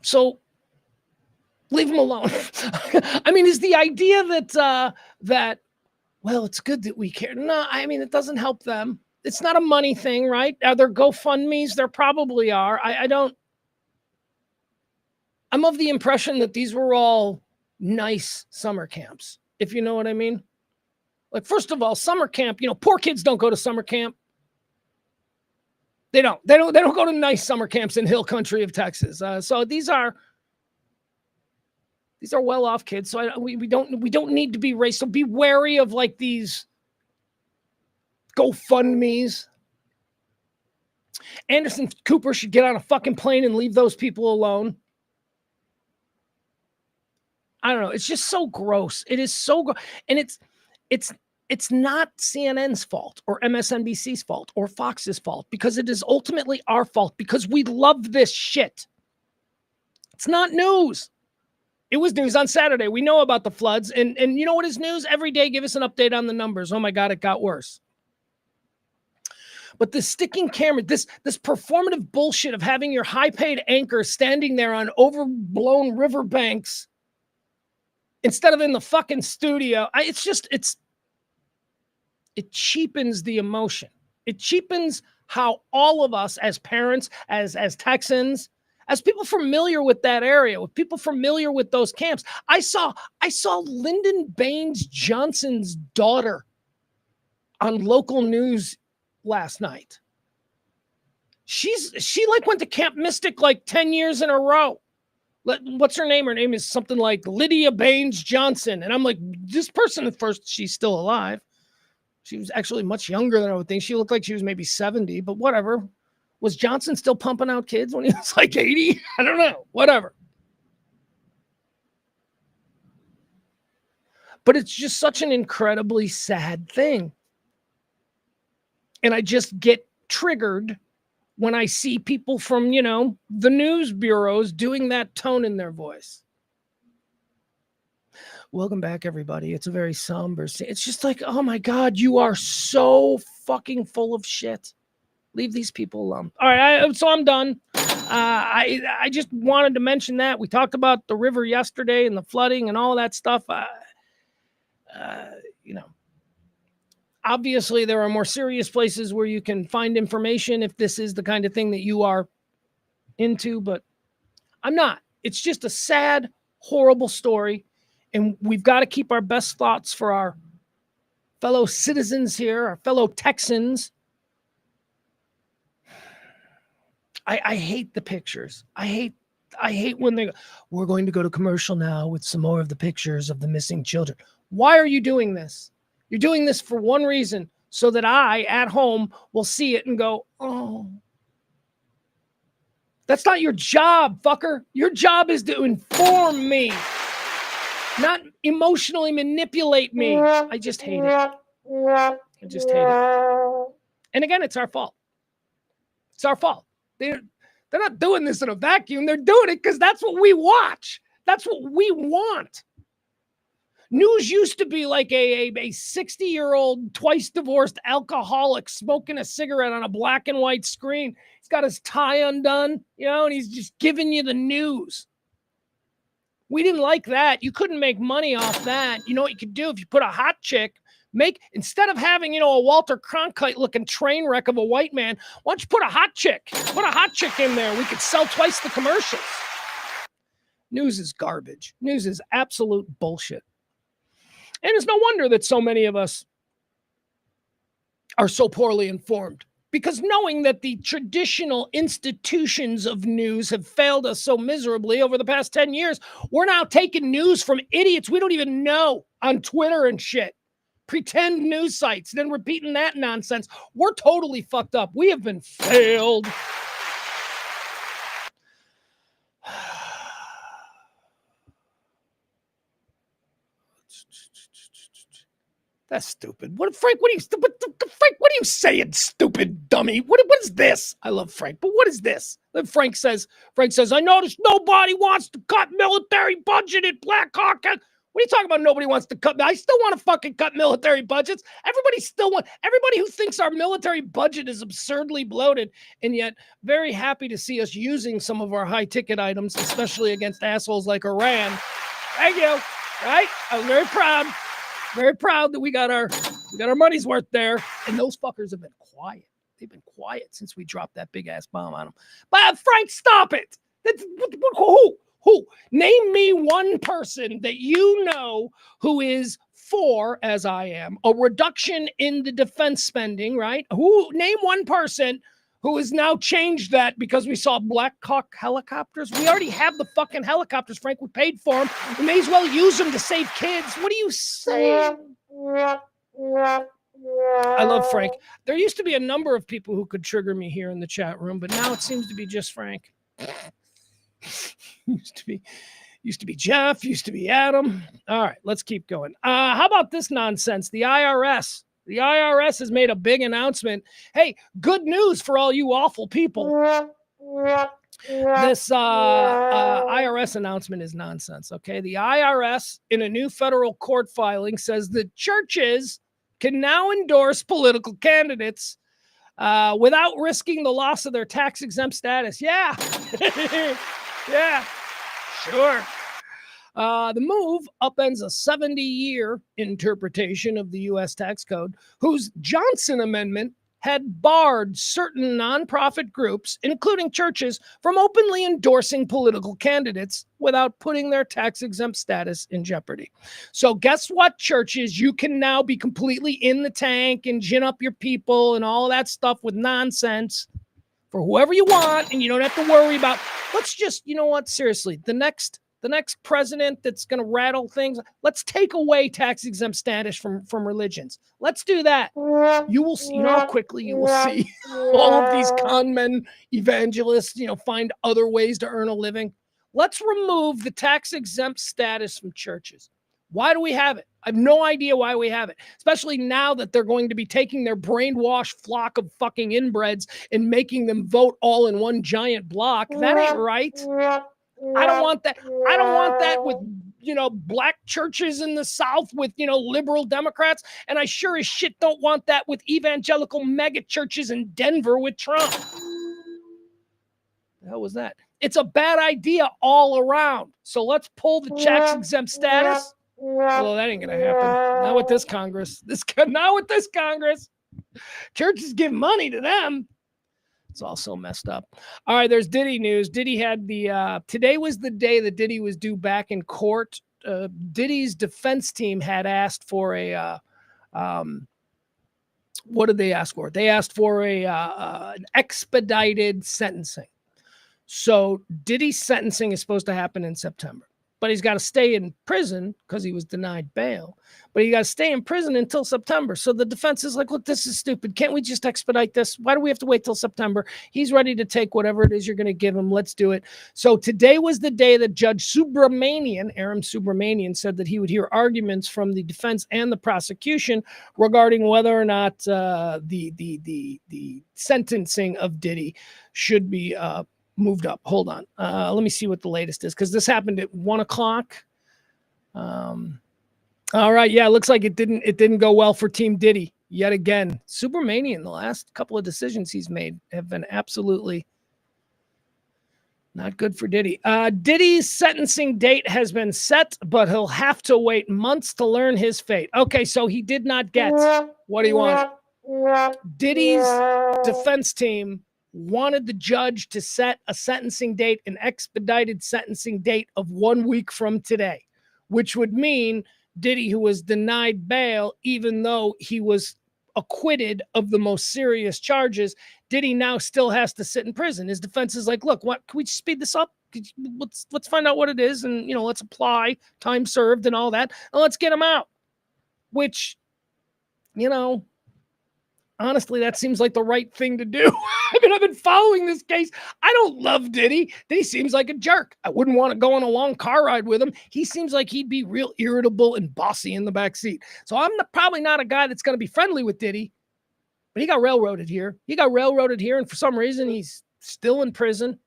So leave them alone. I mean, is the idea that, well, it's good that we care. No, I mean, it doesn't help them. It's not a money thing, right? Are there GoFundMes? There probably are. I'm of the impression that these were all nice summer camps, if you know what I mean. Like, first of all, summer camp, poor kids don't go to summer camp. They don't go to nice summer camps in hill country of Texas. So these are well-off kids. So we don't need to be racist. So be wary of like these GoFundMes. Anderson Cooper should get on a fucking plane and leave those people alone. I don't know. It's just so gross. It is so gross. And it's not CNN's fault or MSNBC's fault or Fox's fault, because it is ultimately our fault because we love this shit. It's not news. It was news on Saturday. We know about the floods. And you know what is news? Every day, give us an update on the numbers. Oh my God, it got worse. But this sticking camera, this performative bullshit of having your high-paid anchor standing there on overblown riverbanks instead of in the fucking studio, it cheapens the emotion. It cheapens how all of us as parents, as Texans, as people familiar with that area, with people familiar with those camps. I saw Lyndon Baines Johnson's daughter on local news last night. She went to Camp Mystic like 10 years in a row. What's her name? Her name is something like Lydia Baines Johnson. And I'm like, this person, at first, she's still alive. She was actually much younger than I would think. She looked like she was maybe 70, but whatever. Was Johnson still pumping out kids when he was like 80? I don't know. Whatever. But it's just such an incredibly sad thing. And I just get triggered when I see people from, the news bureaus doing that tone in their voice. Welcome back, everybody. It's a very somber scene. It's just like, oh my God, you are so fucking full of shit. Leave these people alone. All right, so I'm done. I just wanted to mention that. We talked about the river yesterday and the flooding and all that stuff. Obviously, there are more serious places where you can find information if this is the kind of thing that you are into, but I'm not. It's just a sad, horrible story, and we've got to keep our best thoughts for our fellow citizens here, our fellow Texans. I hate the pictures. I hate when we're going to go to commercial now with some more of the pictures of the missing children. Why are you doing this? You're doing this for one reason, so that I, at home, will see it and go, oh. That's not your job, fucker. Your job is to inform me, not emotionally manipulate me. I just hate it. I just hate it. And again, it's our fault. It's our fault. They're not doing this in a vacuum. They're doing it because that's what we watch. That's what we want. News used to be like a 60-year-old, twice divorced alcoholic smoking a cigarette on a black and white screen. He's got his tie undone, and he's just giving you the news. We didn't like that. You couldn't make money off that. You know what you could do if you put a hot chick, instead of having, a Walter Cronkite looking train wreck of a white man, why don't you put a hot chick? Put a hot chick in there. We could sell twice the commercials. News is garbage. News is absolute bullshit. And it's no wonder that so many of us are so poorly informed. Because knowing that the traditional institutions of news have failed us so miserably over the past 10 years, we're now taking news from idiots we don't even know on Twitter and shit. Pretend news sites, then repeating that nonsense. We're totally fucked up. We have been failed. That's stupid. Frank, what are you saying, stupid dummy? What is this? I love Frank, but what is this? Then Frank says, I noticed nobody wants to cut military budget at Black Hawk. What are you talking about? Nobody wants to cut. I still want to fucking cut military budgets. Everybody who thinks our military budget is absurdly bloated, and yet very happy to see us using some of our high ticket items, especially against assholes like Iran. Thank you. Right? I was very proud. Very proud that we got our money's worth there. And those fuckers have been quiet. They've been quiet since we dropped that big ass bomb on them. But Frank, stop it. Who? Name me one person that you know who is for, as I am, a reduction in the defense spending, right? Name one person who has now changed that because we saw Black Hawk helicopters. We already have the fucking helicopters, Frank. We paid for them. We may as well use them to save kids. What are you saying? I love Frank. There used to be a number of people who could trigger me here in the chat room, but now it seems to be just Frank. used to be Jeff, used to be Adam. All right, let's keep going. How about this nonsense? The IRS. The IRS has made a big announcement. Hey, good news for all you awful people. This IRS announcement is nonsense, okay? The IRS, in a new federal court filing, says that churches can now endorse political candidates without risking the loss of their tax-exempt status. Yeah. Yeah, sure. The move upends a 70-year interpretation of the U.S. tax code, whose Johnson Amendment had barred certain nonprofit groups, including churches, from openly endorsing political candidates without putting their tax-exempt status in jeopardy. So guess what, churches? You can now be completely in the tank and gin up your people and all that stuff with nonsense for whoever you want, and you don't have to worry about, let's just, you know what, seriously, the next president that's going to rattle things, let's take away tax-exempt status from religions. Let's do that. You will see, how quickly you will see all of these con men, evangelists, find other ways to earn a living. Let's remove the tax-exempt status from churches. Why do we have it? I have no idea why we have it, especially now that they're going to be taking their brainwashed flock of fucking inbreds and making them vote all in one giant block. That ain't right. I don't want that. I don't want that with, black churches in the South with, liberal Democrats. And I sure as shit don't want that with evangelical mega churches in Denver with Trump. The hell was that? It's a bad idea all around. So let's pull the tax exempt status. Well, that ain't going to happen. Not with this Congress. Not with this Congress. Churches give money to them. It's all so messed up. All right, there's Diddy news. Diddy had today was the day that Diddy was due back in court. Diddy's defense team had asked for what did they ask for? They asked for an expedited sentencing. So Diddy's sentencing is supposed to happen in September. But he's got to stay in prison because he was denied bail. But he got to stay in prison until September. So the defense is like, look, this is stupid. Can't we just expedite this? Why do we have to wait till September? He's ready to take whatever it is you're going to give him. Let's do it. So today was the day that Judge Aram Subramanian, said that he would hear arguments from the defense and the prosecution regarding whether or not the sentencing of Diddy should be moved up. Hold on. Let me see what the latest is, because this happened at 1:00. All right. Yeah, it looks like it didn't go well for Team Diddy. yet again. Supermanian, the last couple of decisions he's made have been absolutely not good for Diddy. Diddy's sentencing date has been set, but he'll have to wait months to learn his fate. Okay, so he did not get what he wanted. Diddy's defense team wanted the judge to set a sentencing date, an expedited sentencing date of 1 week from today, which would mean Diddy, who was denied bail, even though he was acquitted of the most serious charges, Diddy now still has to sit in prison. His defense is like, look, what, can we speed this up? Let's find out what it is, and let's apply time served and all that, and let's get him out. Which, honestly, that seems like the right thing to do. I mean, I've been following this case. I don't love Diddy. Diddy seems like a jerk. I wouldn't want to go on a long car ride with him. He seems like he'd be real irritable and bossy in the backseat. So I'm probably not a guy that's going to be friendly with Diddy. But he got railroaded here. And for some reason, he's still in prison.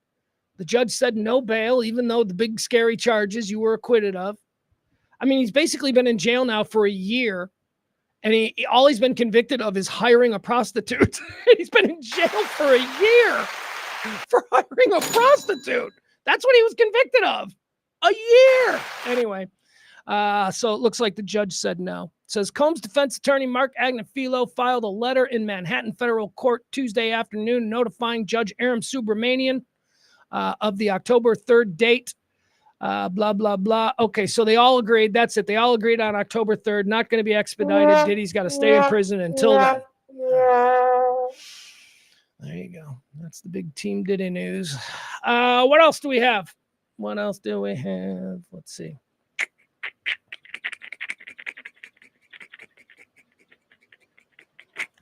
The judge said no bail, even though the big scary charges you were acquitted of. I mean, he's basically been in jail now for a year. And all he's been convicted of is hiring a prostitute. He's been in jail for a year for hiring a prostitute. That's what he was convicted of. A year. Anyway, so it looks like the judge said no. It says Combs defense attorney Mark Agnifilo filed a letter in Manhattan federal court Tuesday afternoon notifying Judge Aram Subramanian of the October 3rd date. Blah, blah, blah. Okay, so they all agreed. That's it. They all agreed on October 3rd. Not going to be expedited. Diddy's got to stay in prison until then. There you go. That's the big Team Diddy news. What else do we have? Let's see.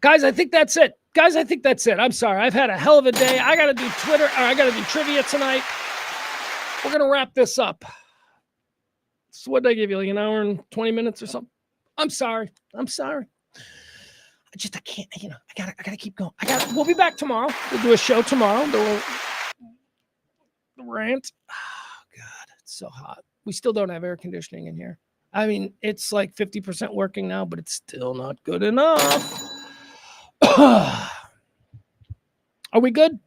Guys, I think that's it. I'm sorry. I've had a hell of a day. I got to do Twitter, or I got to do trivia tonight. We're going to wrap this up. So what did I give you, like an hour and 20 minutes or something? I'm sorry. I can't, I gotta keep going. We'll be back tomorrow. We'll do a show tomorrow. The rant. Oh, God, it's so hot. We still don't have air conditioning in here. I mean, it's like 50% working now, but it's still not good enough. Are we good?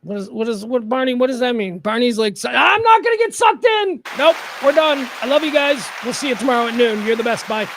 What Barney, what does that mean? Barney's like, I'm not going to get sucked in. Nope, we're done. I love you guys. We'll see you tomorrow at noon. You're the best. Bye.